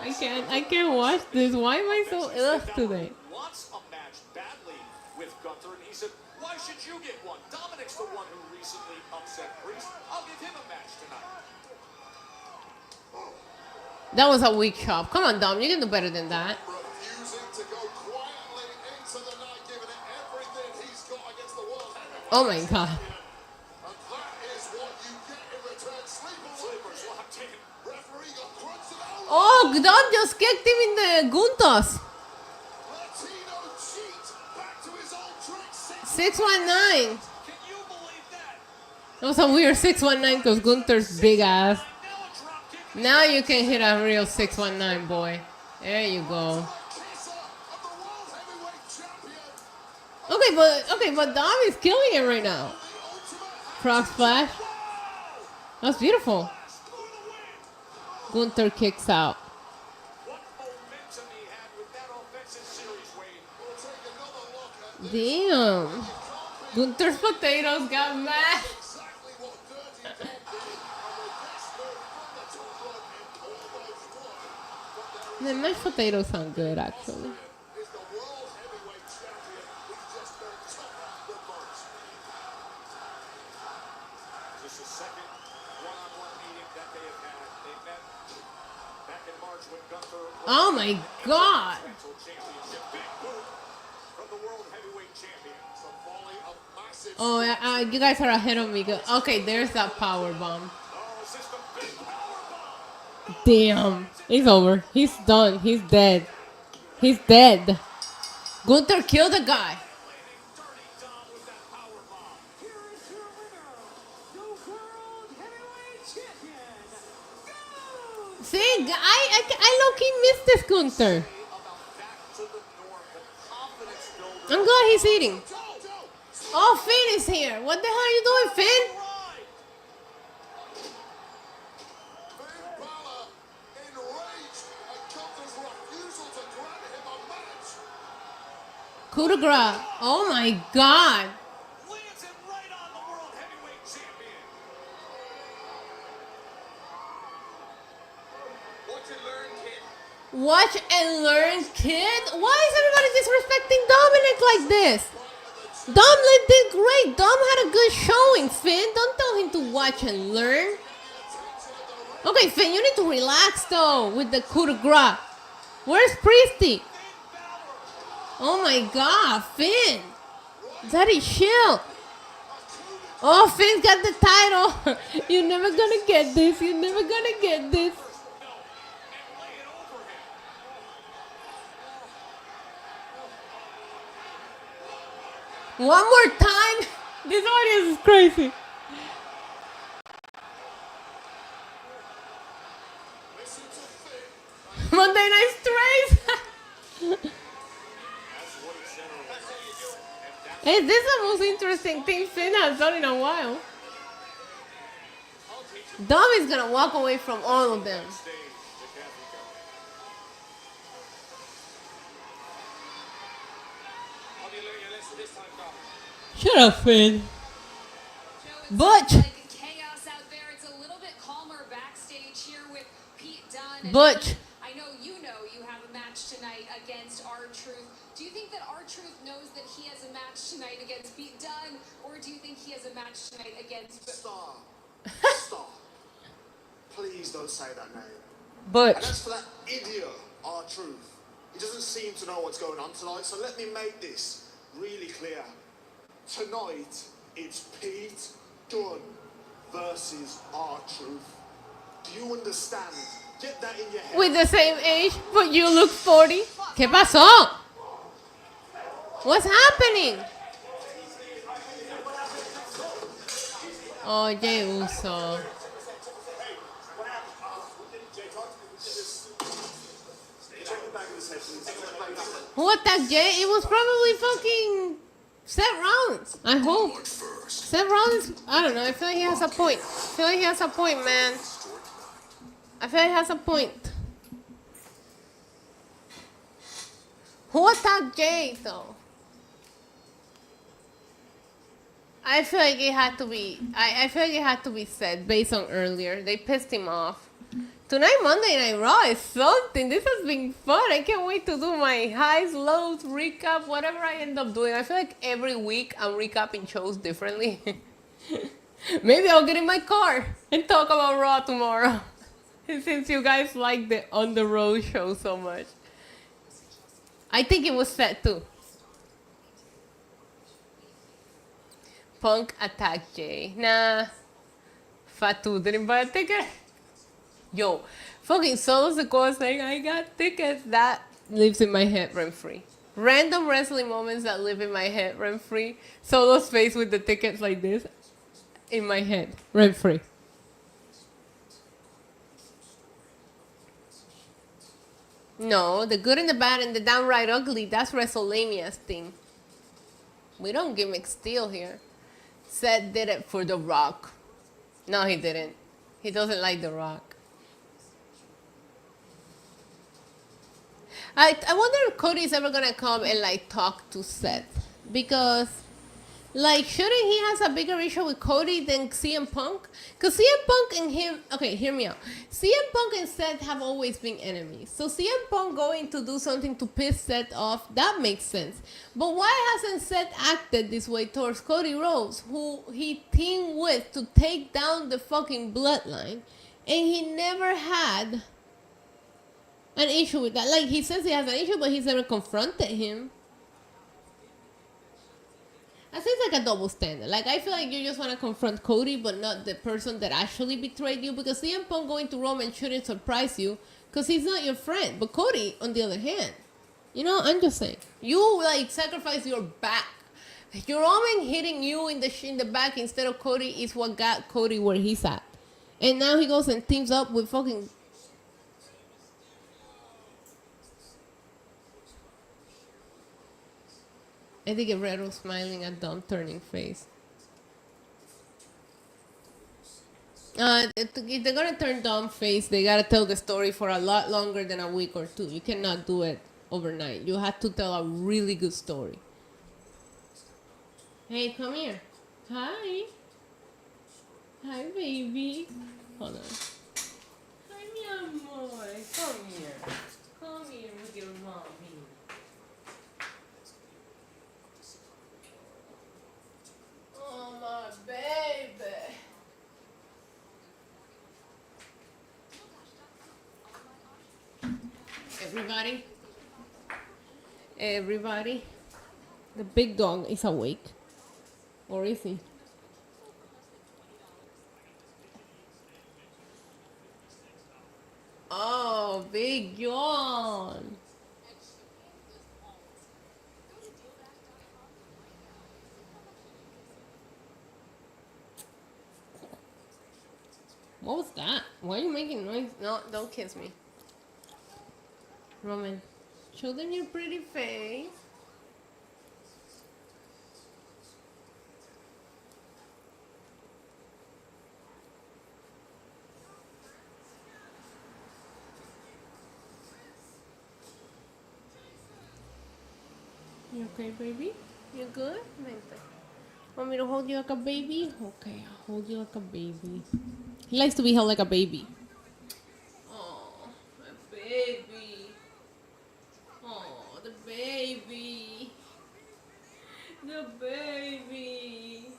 I can't watch this. Why am I so ugh today? Wants a match badly with Gunther, and he said, "Why should you get one? Dominic's the one who recently upset Priest. I'll give him a match tonight." That was a weak chop. Come on, Dom, you can do better than that. Refusing to go quietly into the night, giving it everything he's got against the world heavyweight. Oh my god. And that is what you get in return. Sleepers locked in. Referee got crunched it out. Oh, Dom just kicked him in the guntos. Latino cheat. Back to his old trick. 619. That was a weird 619 because Gunther's big ass. Now you can hit a real 619, boy. There you go. Okay, but Dom is killing it right now. Frog splash. That's beautiful. Gunther kicks out. Damn. Gunther's potatoes got mad. The mashed potatoes sound good, actually. Oh my god! Oh, you guys are ahead of me. Okay, there's that power bomb. Damn, it's over. He's done. He's dead. He's dead. Gunther killed the guy. See, I low-key missed this Gunther. I'm glad he's eating. Oh, Finn is here. What the hell are you doing, Finn? Coup de grace. Oh my God. Lands him right on the World Heavyweight Champion. Watch and learn, kid. Watch and learn, kid. Why is everybody disrespecting Dominic like this? Dominic did great. Dom had a good showing, Finn. Don't tell him to watch and learn. Okay, Finn, you need to relax though with the coup de grace. Where's Priesty? Oh my God, Finn. Daddy, chill. Oh, Finn's got the title. You're never gonna get this. You're never gonna get this. One more time. This audience is crazy. Monday Night Strays. Hey, this is the most interesting thing Finn has done in a while. Dom is gonna walk away from all of them. Shut up, Finn. Butch. Chaos out there. It's a little bit calmer backstage here with Pete Dunne. Butch. I know you have a match tonight against R-Truth. Do you think that R-Truth knows that he has a match tonight against Pete Dunne, or do you think he has a match tonight against... Stop. Stop. Please don't say that name. Butch. And as for that idiot, R-Truth, he doesn't seem to know what's going on tonight, so let me make this really clear. Tonight, it's Pete Dunne versus R-Truth. Do you understand? Get that in your head. With the same age, but you look 40. ¿Qué pasó? What's happening? Oh, Jey Uso. Who attacked Jay? It was probably fucking Seth Rollins. I hope. Seth Rollins, I don't know. I feel like he has a point. I feel like he has a point, man. I feel like he has a point. Who attacked Jay, though? I feel like it had to be. I feel like it had to be said based on earlier. They pissed him off. Tonight, Monday Night Raw is something. This has been fun. I can't wait to do my highs, lows, recap, whatever I end up doing. I feel like every week I'm recapping shows differently. Maybe I'll get in my car and talk about Raw tomorrow. Since you guys like the On the Road show so much. I think it was set too. Punk attacked Jay. Nah. Fatu didn't buy a ticket. Yo, fucking Solo Sikoa saying, I got tickets. That lives in my head rent-free. Random wrestling moments that live in my head rent-free. Solo's face with the tickets like this in my head rent-free. No, the good and the bad and the downright ugly, that's WrestleMania's thing. We don't gimmick steel here. Seth did it for The Rock. No, he didn't. He doesn't like The Rock. I wonder if Cody's ever gonna come and like talk to Seth, because like shouldn't he has a bigger issue with Cody than CM Punk? Because CM Punk and him, okay, hear me out. CM Punk and Seth have always been enemies. So CM Punk going to do something to piss Seth off, that makes sense. But why hasn't Seth acted this way towards Cody Rhodes, who he teamed with to take down the fucking Bloodline, and he never had an issue with that? Like, he says he has an issue, but he's never confronted him. That seems like a double standard. Like, I feel like you just want to confront Cody, but not the person that actually betrayed you. Because CM Punk going to Roman shouldn't surprise you, because he's not your friend. But Cody, on the other hand, you know, I'm just saying, you like sacrifice your back. Your Roman hitting you in the back instead of Cody is what got Cody where he's at. And now he goes and teams up with fucking... I think Guerrero smiling at Dom turning face. If they're gonna turn Dom face, they gotta tell the story for a lot longer than a week or two. You cannot do it overnight. You have to tell a really good story. Hey, come here. Hi. Hi, baby. Hold on. Hi, mi amor. Come here. Come here with your mommy. Oh, my baby. Everybody. The big dog is awake. Or is he? Oh, big yawn. What was that? Why are you making noise? No, don't kiss me. Roman, show them your pretty face. You okay, baby? You good? Want me to hold you like a baby? Okay, I'll hold you like a baby. He likes to be held like a baby. Oh, my baby. Oh, the baby. The baby.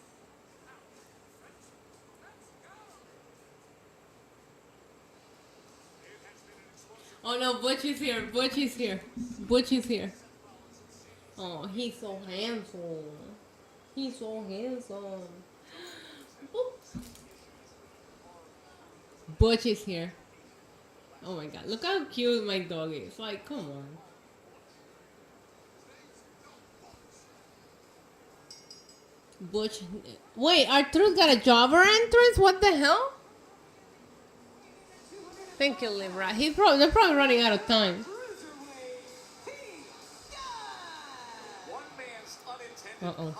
Oh no, Butch is here. Butch is here. Butch is here. Oh, he's so handsome. He's so handsome. Boop. Butch is here. Oh my god, look how cute my dog is. Like, come on. Butch. Wait, Arturo got a jobber entrance? What the hell? Thank you, Libra. They're probably running out of time. Uh-oh.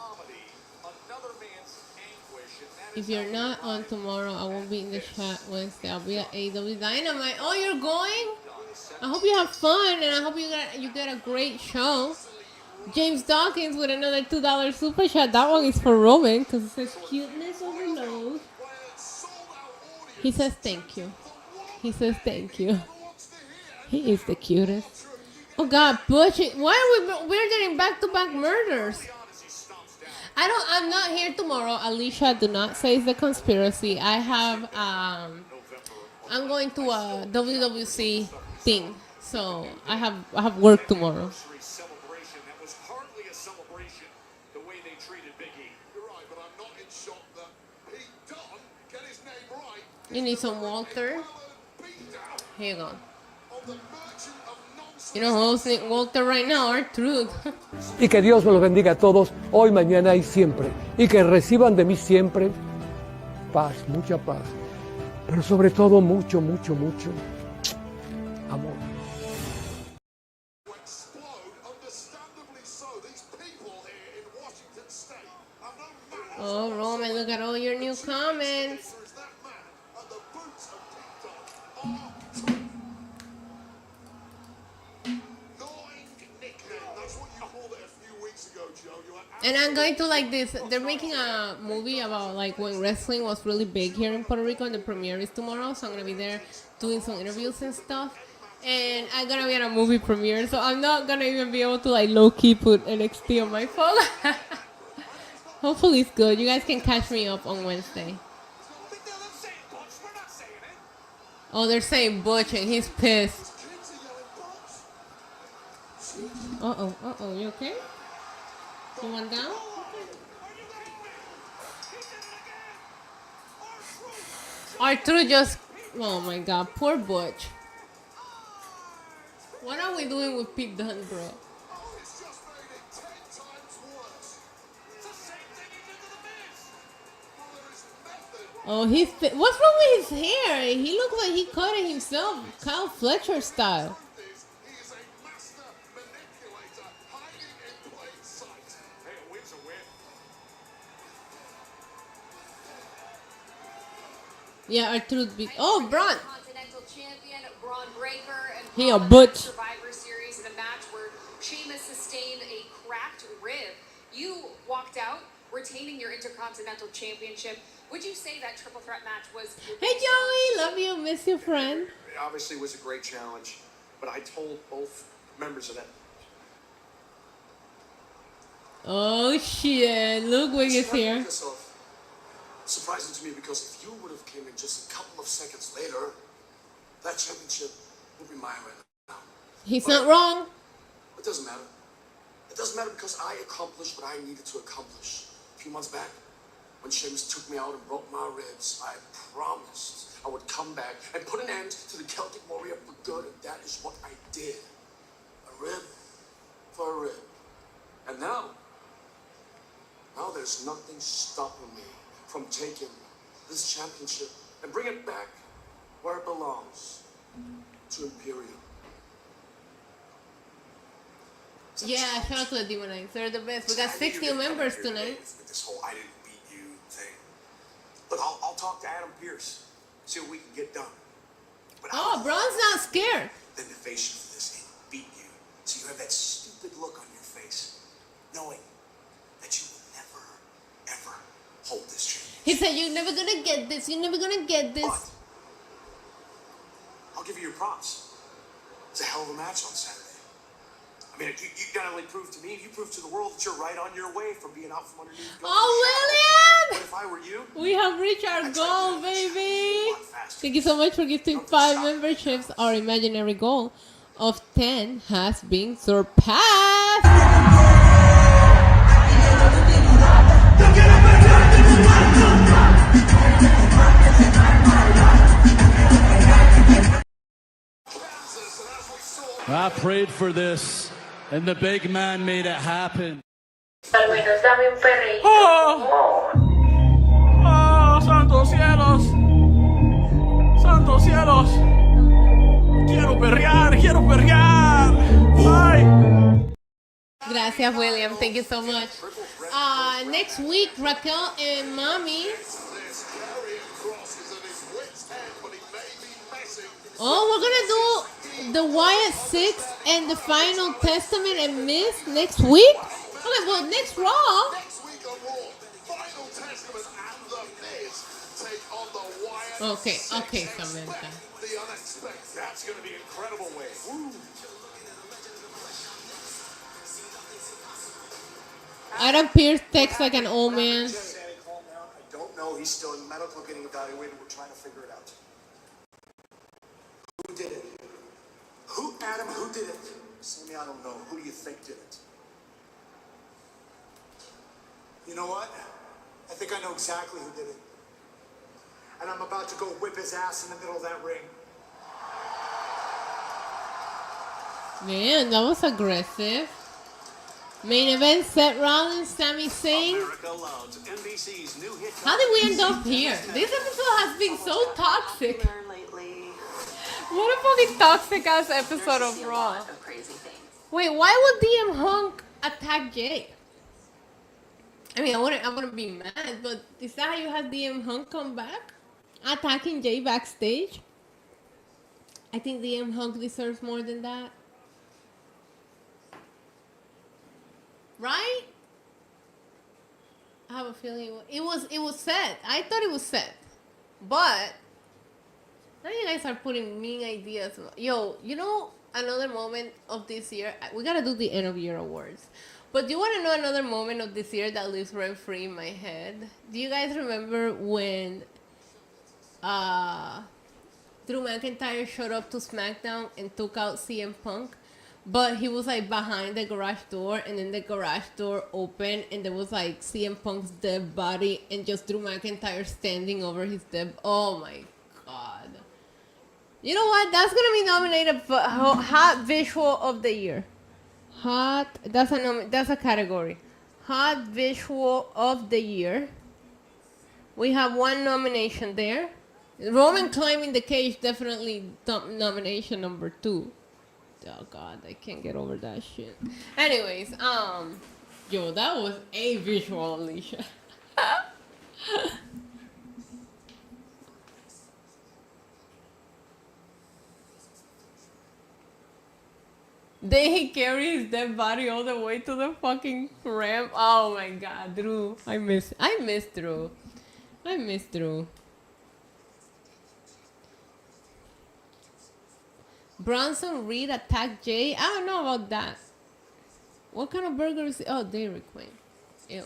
If you're not on tomorrow, I won't be in the chat Wednesday. I'll be at AEW Dynamite. Oh, you're going? I hope you have fun, and I hope you get a great show. James Dawkins with another $2 super chat. That one is for Roman because it says cuteness overload. He says thank you. He says thank you. He is the cutest. Oh God, Butch! Why are we're getting back-to-back murders? I'm not here tomorrow. Alicia, do not say it's the conspiracy. I have I'm going to a WWC thing, so I have work tomorrow. You need some Walter? Here you go. You know who else needs Walter right now? Our Truth. Y que Dios me los bendiga a todos, hoy, mañana y siempre. Y que reciban de mí siempre paz, mucha paz. Pero sobre todo mucho, mucho, mucho amor. Oh, Roman, look at all your new comments. And I'm going to like this. They're making a movie about like when wrestling was really big here in Puerto Rico, and the premiere is tomorrow. So I'm gonna be there doing some interviews and stuff. And I'm gonna be at a movie premiere, so I'm not gonna even be able to like low key put NXT on my phone. Hopefully it's good. You guys can catch me up on Wednesday. Oh, they're saying Butch and he's pissed. Uh-oh, you okay? You went down? Arturo just... Oh my god, poor Butch. What are we doing with Pete Dunne, bro? Oh, what's wrong with his hair? He looks like he cut it himself, Kyle Fletcher style. Yeah, our truth be. Oh, Braun. He a Butch. Survivor Series in the match where Sheamus sustained a cracked rib. You walked out retaining your Intercontinental Championship. Would you say that triple threat match was your Hey Joey, love you, miss you, friend. It obviously was a great challenge, but I told both members of that. Oh shit, Ludwig is here. Surprising to me because if you would have came in just a couple of seconds later, that championship would be mine right now. He's not wrong. It doesn't matter. It doesn't matter because I accomplished what I needed to accomplish. A few months back, when Sheamus took me out and broke my ribs, I promised I would come back and put an end to the Celtic Warrior for good, and that is what I did. A rib for a rib. And now there's nothing stopping me from taking this championship and bring it back where it belongs, to Imperium. Yeah, shout out to the Demonites. They're the best. We got 6 new members tonight. With this whole I didn't beat you thing. Look, I'll talk to Adam Pearce, see what we can get done. But Oh, Braun's not scared. then to face you for this and beat you, so you have that stupid look on your face, knowing that you will never, ever hold this championship. He said, you're never gonna get this. You're never gonna get this. But I'll give you your props. It's a hell of a match on Saturday. I mean, you not only proved to me, you proved to the world that you're right on your way from being out from underneath. Oh, But if I were you, William! We have reached our goal, baby. Thank you so much for gifting 5 memberships. Our imaginary goal of 10 has been surpassed. I prayed for this, and the big man made it happen. Al menos dame un perrito. ¡Oh! ¡Oh, santos cielos! ¡Santos cielos! ¡Quiero perrear! ¡Quiero perrear! ¡Ay! Gracias, William. Thank you so much. Next week, Raquel and Mommy. Oh, we're gonna do the Wyatt 6 and the Final Testament and Miz next week? Okay, well, next Raw. Okay, Samantha. The unexpected. That's going to be incredible way. Adam Pearce texts like an old man. I don't know. He's still in medical getting evaluated. We're trying to figure it out. Who did it? Adam, who did it? Sammy, I don't know. Who do you think did it? You know what? I think I know exactly who did it. And I'm about to go whip his ass in the middle of that ring. Man, that was aggressive. Main event, Seth Rollins, Sami Zayn. How did we end up here? This episode has been so toxic. What a fucking toxic ass episode of Raw. Wait, why would DM Hunk attack Jay? I mean, I wouldn't be mad, but is that how you had DM Hunk come back? Attacking Jay backstage? I think DM Hunk deserves more than that. Right? I have a feeling it was Seth. I thought it was Seth. But now you guys are putting mean ideas. Yo, you know another moment of this year? We gotta do the end of year awards. But do you want to know another moment of this year that lives rent free in my head? Do you guys remember when Drew McIntyre showed up to SmackDown and took out CM Punk? But he was like behind the garage door, and then the garage door opened, and there was like CM Punk's dead body, and just Drew McIntyre standing over his dead. Oh my god! You know what? That's gonna be nominated for Hot Visual of the Year. Hot. That's a category. Hot Visual of the Year. We have 1 nomination there. Roman climbing the cage, definitely nomination number 2. Oh god, I can't get over that shit. Anyways, yo, that was a visual, Alicia. Then he carries his dead body all the way to the fucking ramp. Oh my god, Drew. I miss Drew. I miss Drew. Bronson Reed attacked Jay. I don't know about that. What kind of burger is it? Oh, Dairy Queen. Ew.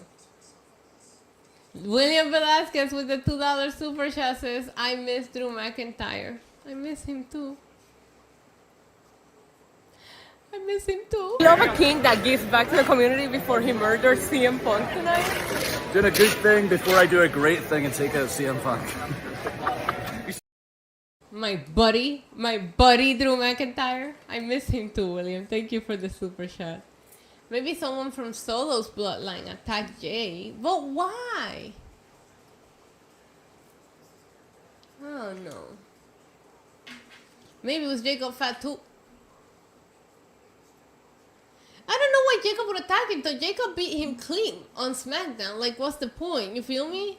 William Velasquez with the $2 super chat says, I miss Drew McIntyre. I miss him too. I miss him too. Love a king that gives back to the community before he murders CM Punk tonight. Doing a good thing before I do a great thing and take out CM Punk. My buddy Drew McIntyre. I miss him too, William. Thank you for the super chat. Maybe someone from Solo's bloodline attacked Jay. But why? Oh no. Maybe it was Jacob Fatu. I don't know why Jacob would attack him, though. Jacob beat him clean on SmackDown. Like, what's the point? You feel me?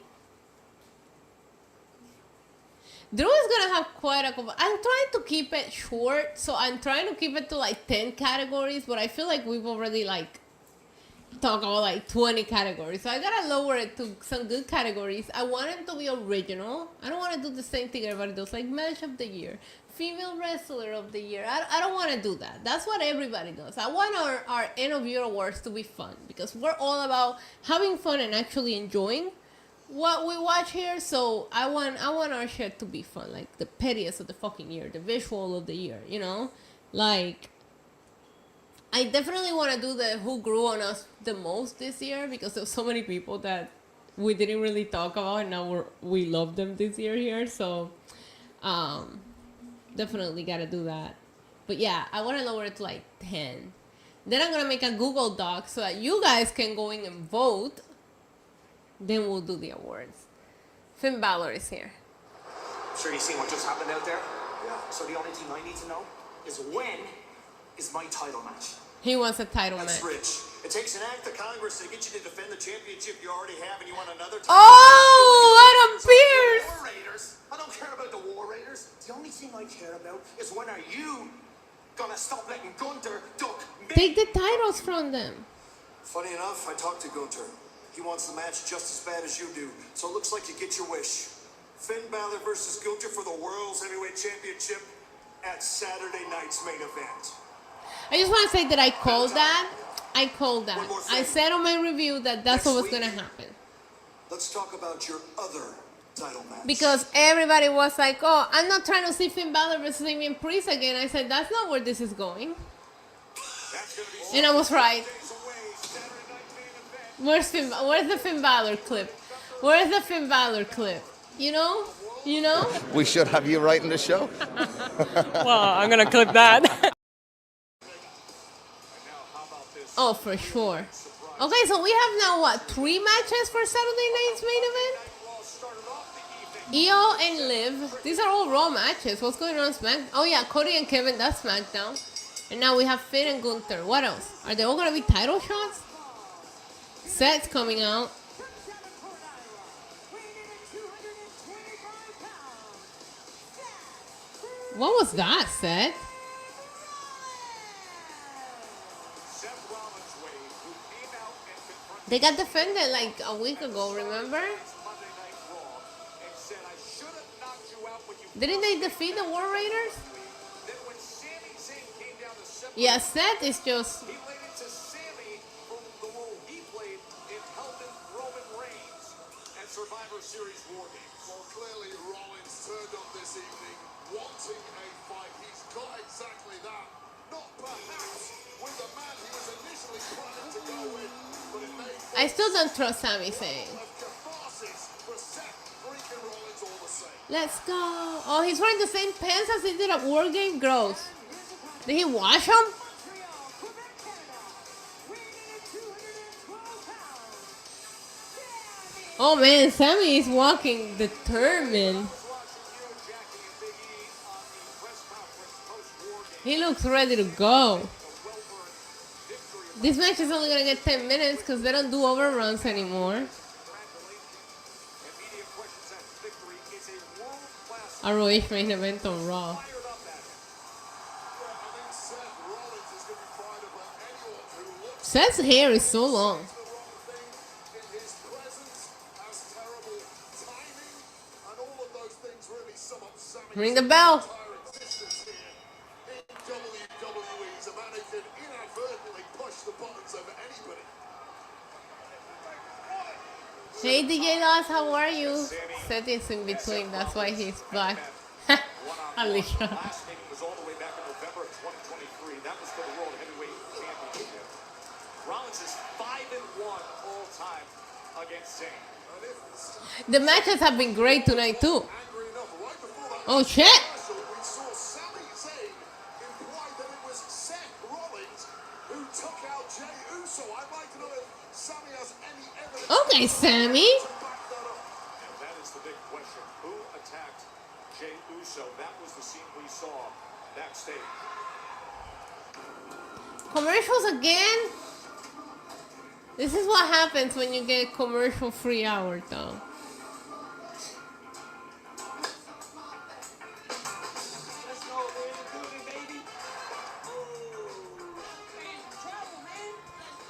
Drew is gonna have quite a couple. I'm trying to keep it short, so I'm trying to keep it to like 10 categories, but I feel like we've already like talked about like 20 categories. So I gotta lower it to some good categories. I want him to be original. I don't want to do the same thing everybody does, like match of the year, female wrestler of the year. I don't want to do that. That's what everybody does. I want our end of year awards to be fun, because we're all about having fun and actually enjoying what we watch here. So I want our shit to be fun, like the pettiest of the fucking year, the visual of the year, you know? Like, I definitely want to do the who grew on us the most this year, because there's so many people that we didn't really talk about, and now we love them this year here. So definitely gotta do that. But yeah, I want to lower it to like 10. Then I'm gonna make a Google Doc so that you guys can go in and vote. Then we'll do the awards. Finn Balor is here. I'm sure you've seen what just happened out there. Yeah. So the only thing I need to know is when is my title match? He wants a title match. That's rich. It takes an act of Congress to get you to defend the championship you already have, and you want another title. Oh, Adam Pearce! War Raiders. I don't care about the War Raiders. The only thing I care about is when are you gonna stop letting Gunther duck me? Take the titles from them. Funny enough, I talked to Gunther. He wants the match just as bad as you do. So it looks like you get your wish. Finn Balor versus Gunther for the World's Heavyweight Championship at Saturday night's main event. I just want to say that I called that. I called that. I said on my review that that's what was going to happen. Let's talk about your other title match. Because everybody was like, oh, I'm not trying to see Finn Balor versus Damian Priest again. I said, that's not where this is going. And I was right. Where's the Finn Balor clip? Where's the Finn Balor clip? You know? You know? We should have you writing the show. Well, I'm gonna clip that. Oh, for sure. Okay, so we have now what? 3 matches for Saturday night's main event? Io and Liv. These are all Raw matches. What's going on SmackDown? Oh yeah, Cody and Kevin, that's SmackDown. And now we have Finn and Gunther. What else? Are they all gonna be title shots? Seth's coming out. What was that, Seth? They got defended like a week ago, remember? Didn't they defeat the War Raiders? Yeah, Seth is just... Survivor Series War Games. Well, clearly Rollins turned up this evening wanting a fight. He's got exactly that. Not perhaps with the man he was initially planning to go with, but it made... I still don't trust Sami Zayn. Let's go. Oh, he's wearing the same pants as he did at War Game? Gross. Did he wash them? Oh man, Sammy is walking determined. He looks ready to go. This match is only gonna get 10 minutes because they don't do overruns anymore. ROH main event on Raw. Seth's hair is so long. Ring the bell. Hey DJ Loss, how are you? Seth is in between, that's why he's black. Alicia. Last meeting was all the way back in November of 2023. That was for the World Heavyweight Championship. Rollins is 5-1 all time against Zayn. The matches have been great tonight too. Oh shit! We saw Sami Zayn imply that it was Seth Rollins who took out Jey Uso. I'd like to know if Sami has any evidence. Okay, Sammy. And that is the big question. Who attacked Jey Uso? That was the scene we saw backstage. Commercials again? This is what happens when you get commercial-free hour, though.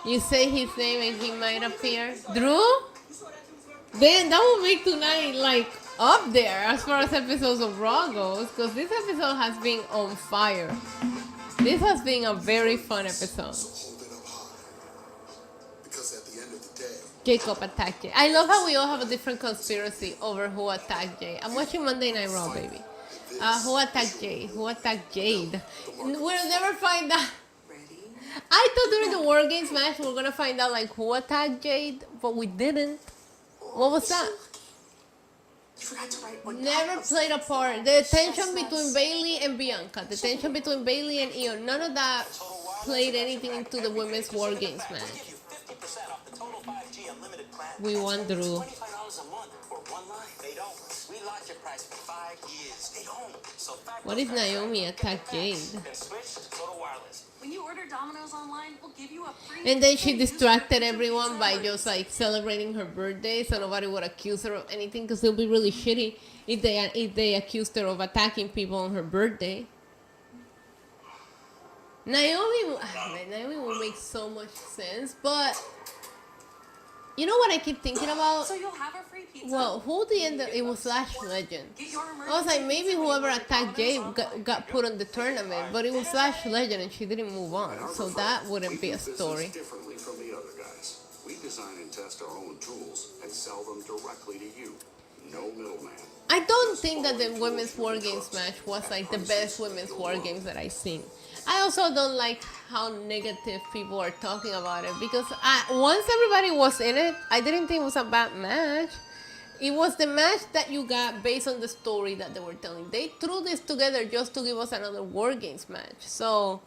You say his name and he might appear. Drew? Then that will make tonight like up there as far as episodes of Raw goes, because this episode has been on fire. This has been a very fun episode. Because at the end of the day, Jacob attacked Jay. I love how we all have a different conspiracy over who attacked Jay. I'm watching Monday Night Raw, baby. Who attacked Jay? Who attacked Jade? We'll never find out. I thought during the War Games match we were gonna find out like who attacked Jade, but we didn't. What was that? Never played a part. The tension between Bayley and Bianca, the tension between Bayley and Io, none of that played anything into the women's War Games match. We won, Drew. What if Naomi attacked Jade? When you order Domino's online, we'll give you a free. And then she distracted everyone by just like celebrating her birthday, so nobody would accuse her of anything, because it'll be really shitty if they accused her of attacking people on her birthday. Naomi will make so much sense, but you know what I keep thinking about? So you'll have a free pizza. Well, who the end? It was Lash Legend. I was like, maybe whoever attacked Jade got put on the tournament, but it was Lash Legend and she didn't move on, so that wouldn't be a story. differently from the other guys. We design and test our own tools and sell them directly to you. No middleman. I don't think that the women's War Games match was like the best women's War Games that I've seen. I also don't like how negative people are talking about it, because once everybody was in it, I didn't think it was a bad match. It was the match that you got based on the story that they were telling. They threw this together just to give us another War Games match. So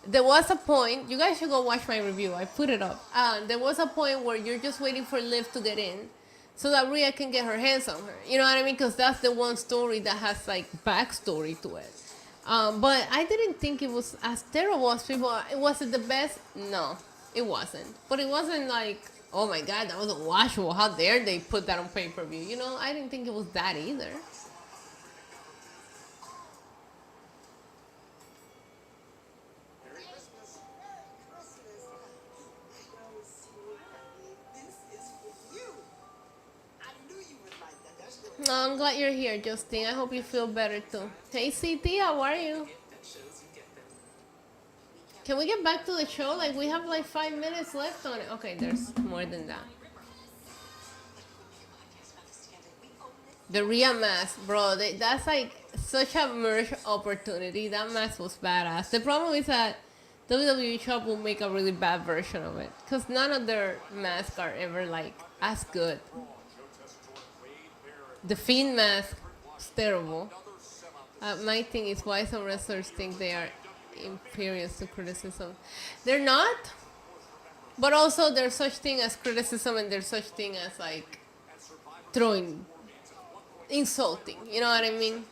there was a point, you guys should go watch my review, I put it up. There was a point where you're just waiting for Liv to get in so that Rhea can get her hands on her. You know what I mean? Because that's the one story that has like backstory to it. But I didn't think it was as terrible as people. Was it the best? No, it wasn't. But it wasn't like, oh my God, that was unwatchable. How dare they put that on pay-per-view? You know, I didn't think it was that either. No, I'm glad you're here, Justin. I hope you feel better too. Hey, CT, how are you? Can we get back to the show? Like, we have like 5 minutes left on it. Okay, there's more than that. The Rhea mask, bro. That's like such a merch opportunity. That mask was badass. The problem is that WWE Shop will make a really bad version of it, because none of their masks are ever like as good. The Fiend mask is terrible. My thing is why some wrestlers think they are impervious to criticism. They're not, but also there's such thing as criticism and there's such thing as like throwing, insulting. You know what I mean?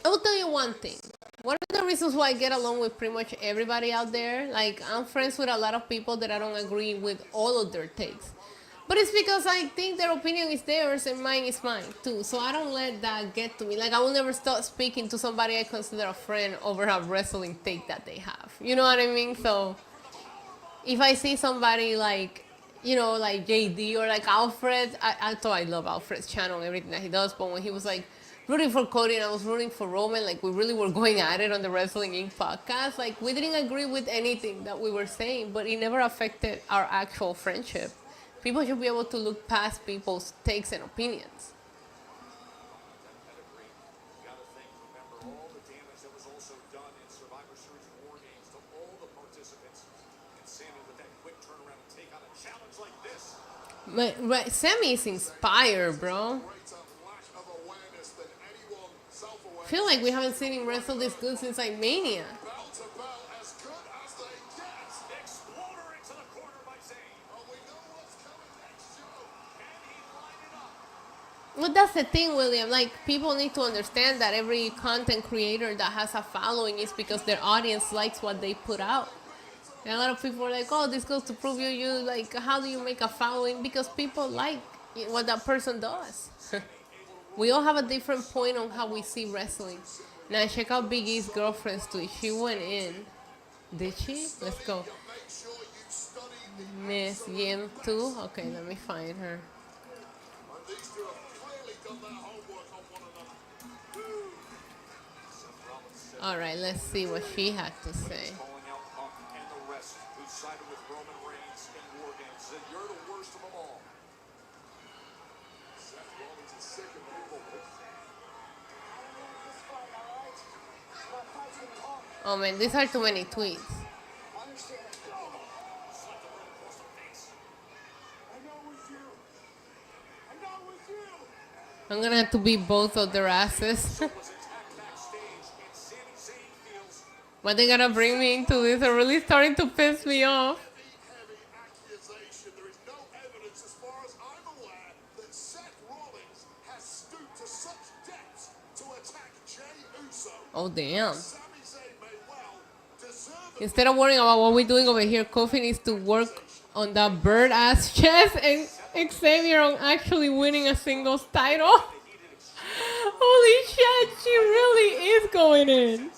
I will tell you one thing. One of the the reasons why I get along with pretty much everybody out there. Like, I'm friends with a lot of people that I don't agree with all of their takes. But it's because I think their opinion is theirs and mine is mine too. So I don't let that get to me. Like, I will never stop speaking to somebody I consider a friend over a wrestling take that they have. You know what I mean? So if I see somebody like, you know, like JD or like Alfred, I thought I love Alfred's channel and everything that he does. But when he was like rooting for Cody and I was rooting for Roman, like we really were going at it on the Wrestling Inc. podcast. Like, we didn't agree with anything that we were saying, but it never affected our actual friendship. People should be able to look past people's takes and opinions. Sammy is inspired, bro. I feel like we haven't seen him wrestle this good since like Mania. Well, that's the thing, William. Like, people need to understand that every content creator that has a following is because their audience likes what they put out. And a lot of people are like, oh, this goes to prove you like, how do you make a following? Because people like what that person does. We all have a different point on how we see wrestling. Now, check out Big E's girlfriend's tweet. She went in. Did she? Let's go. Miss Yim too? Okay, let me find her. All right, let's see what she had to say. Oh man, these are too many tweets. I'm gonna have to beat both of their asses. Why they gotta bring me into this? They're really starting to piss me off. There is no evidence, as far as I'm aware, that Seth Rollins has stooped to such depths to attack Jey Uso. Oh damn. Instead of worrying about what we're doing over here, Kofi needs to work on that bird ass chest and Xavier on actually winning a singles title. Holy shit, she really is going in.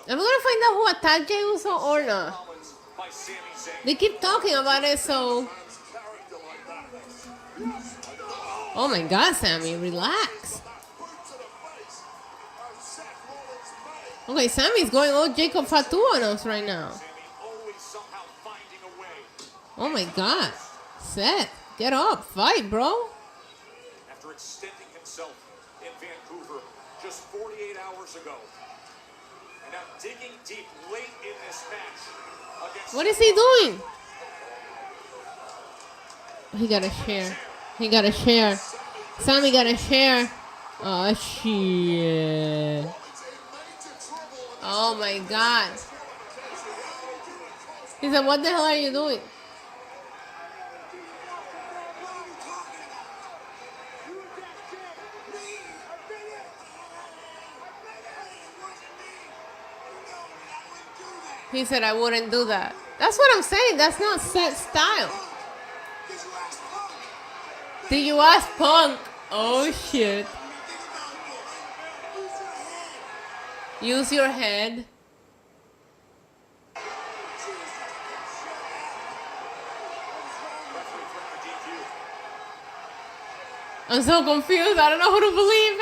Are we gonna find out who attacked Jey Uso or not? They keep talking about it, so. Oh my God, Sammy, relax. Okay, Sammy's going all Jacob Fatu on us right now. Oh my God, Seth, get up, fight, bro. After extending himself in Vancouver just 48 hours ago. And now digging deep late in this match against... What is he doing? He got a share. He got a share. Sammy got a share. Oh, shit. Oh, my God. He said, what the hell are you doing? He said, I wouldn't do that. That's what I'm saying. That's not Seth's style. Did you ask Punk? Oh, shit. Use your head. I'm so confused. I don't know who to believe.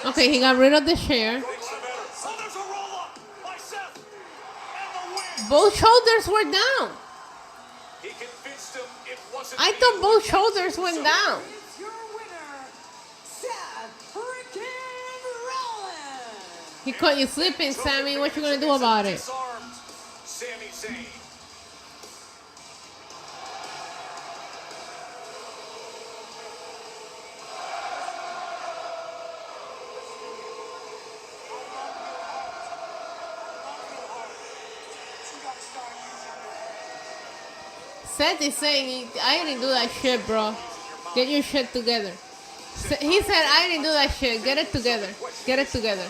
Okay, he got rid of the chair. Both shoulders were down. I thought both shoulders went down. He caught you slipping, Sammy. What you gonna do about it? Seth is saying, I didn't do that shit, bro. Get your shit together. He said, I didn't do that shit. Get it together. Get it together.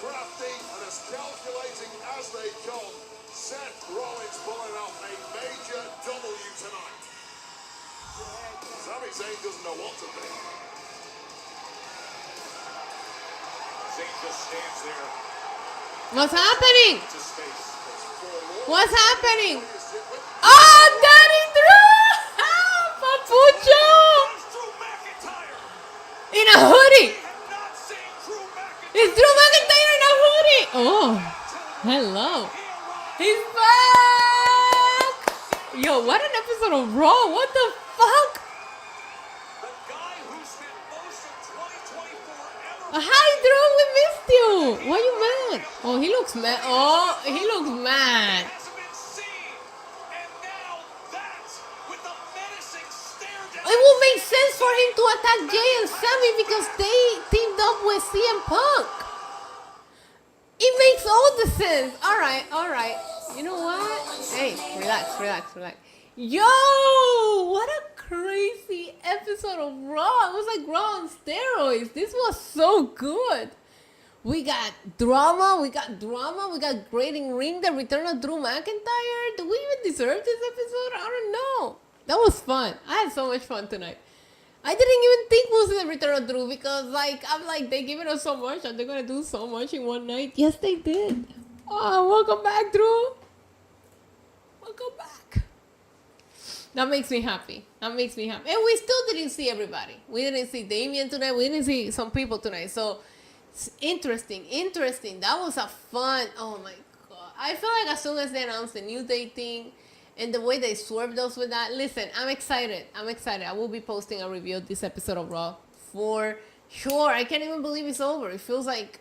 Crafty and as calculating as they come, Seth Rollins pulling off a major W tonight. Sami Zayn doesn't know what to think. Zayn just stands there. What's happening? What's happening? Oh, Daddy Drew! Papucho! In a hoodie! It's Drew McIntyre in a hoodie! Oh, hello. He's back! Yo, what an episode of Raw. What the fuck? Hi, Drew, we missed you. Why you mad? Oh, he looks mad. Oh, he looks mad. It would make sense for him to attack Jay and Sammy because they teamed up with CM Punk. It makes all the sense. All right. You know what? Hey, relax. Yo, what a crazy episode of Raw. It was like Raw on steroids. This was so good. We got drama, we got great in ring, the return of Drew McIntyre. Do we even deserve this episode? I don't know. That was fun. I had so much fun tonight. I didn't even think it was the return of Drew because I'm like, they giving us so much and they're going to do so much in one night. Yes, they did. Oh, welcome back, Drew. Welcome back. That makes me happy. And we still didn't see everybody. We didn't see Damien tonight. We didn't see some people tonight. So, it's interesting. That was a fun, oh my God. I feel like as soon as they announced the New Day thing, and the way they swerved us with that. Listen, I'm excited. I will be posting a review of this episode of Raw for sure. I can't even believe it's over. It feels like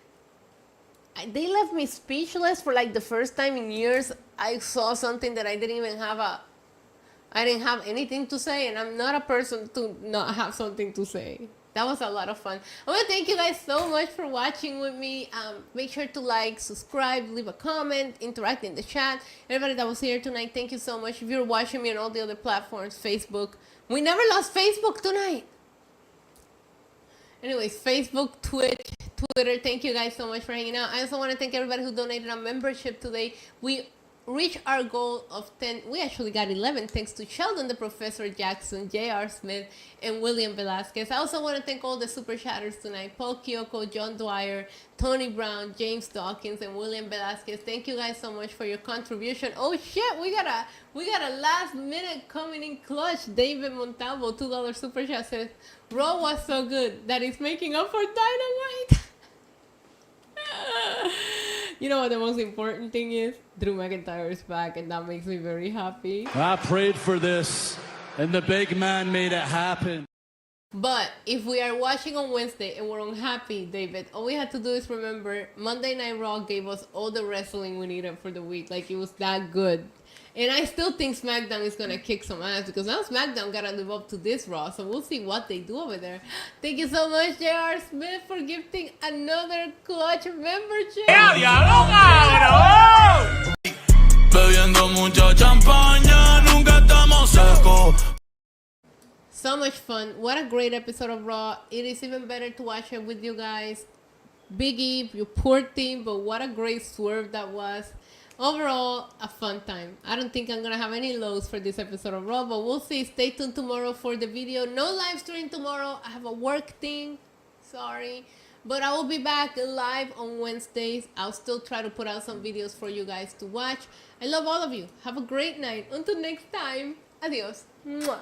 they left me speechless for like the first time in years. I saw something that I didn't have anything to say, and I'm not a person to not have something to say. That was a lot of fun. I want to thank you guys so much for watching with me. Make sure to like, subscribe, leave a comment, interact in the chat. Everybody that was here tonight, thank you so much. If you're watching me on all the other platforms, Facebook. We never lost Facebook tonight. Anyways, Facebook, Twitch, Twitter, thank you guys so much for hanging out. I also want to thank everybody who donated a membership today. We reached our goal of 10. We actually got 11 thanks to Sheldon the Professor Jackson, J.R. Smith, and William Velasquez. I also want to thank all the super chatters tonight: Paul Kyoko, John Dwyer, Tony Brown, James Dawkins, and William Velasquez. Thank you guys so much for your contribution. Oh shit, we got a last minute coming in clutch. David Montalvo, $2 super chat, says Raw was so good that it's making up for Dynamite. You know what the most important thing is? Drew McIntyre is back, and that makes me very happy. I prayed for this, and the big man made it happen. But if we are watching on Wednesday and we're unhappy, David, all we had to do is remember Monday Night Raw gave us all the wrestling we needed for the week. Like, it was that good. And I still think SmackDown is going to kick some ass because now SmackDown got to live up to this Raw. So we'll see what they do over there. Thank you so much, J.R. Smith, for gifting another clutch membership. So much fun. What a great episode of Raw. It is even better to watch it with you guys. Big E, your poor team, but what a great swerve that was. Overall, a fun time. I don't think I'm going to have any lows for this episode of Raw, but we'll see. Stay tuned tomorrow for the video. No live stream tomorrow. I have a work thing. Sorry. But I will be back live on Wednesdays. I'll still try to put out some videos for you guys to watch. I love all of you. Have a great night. Until next time. Adios. Mwah.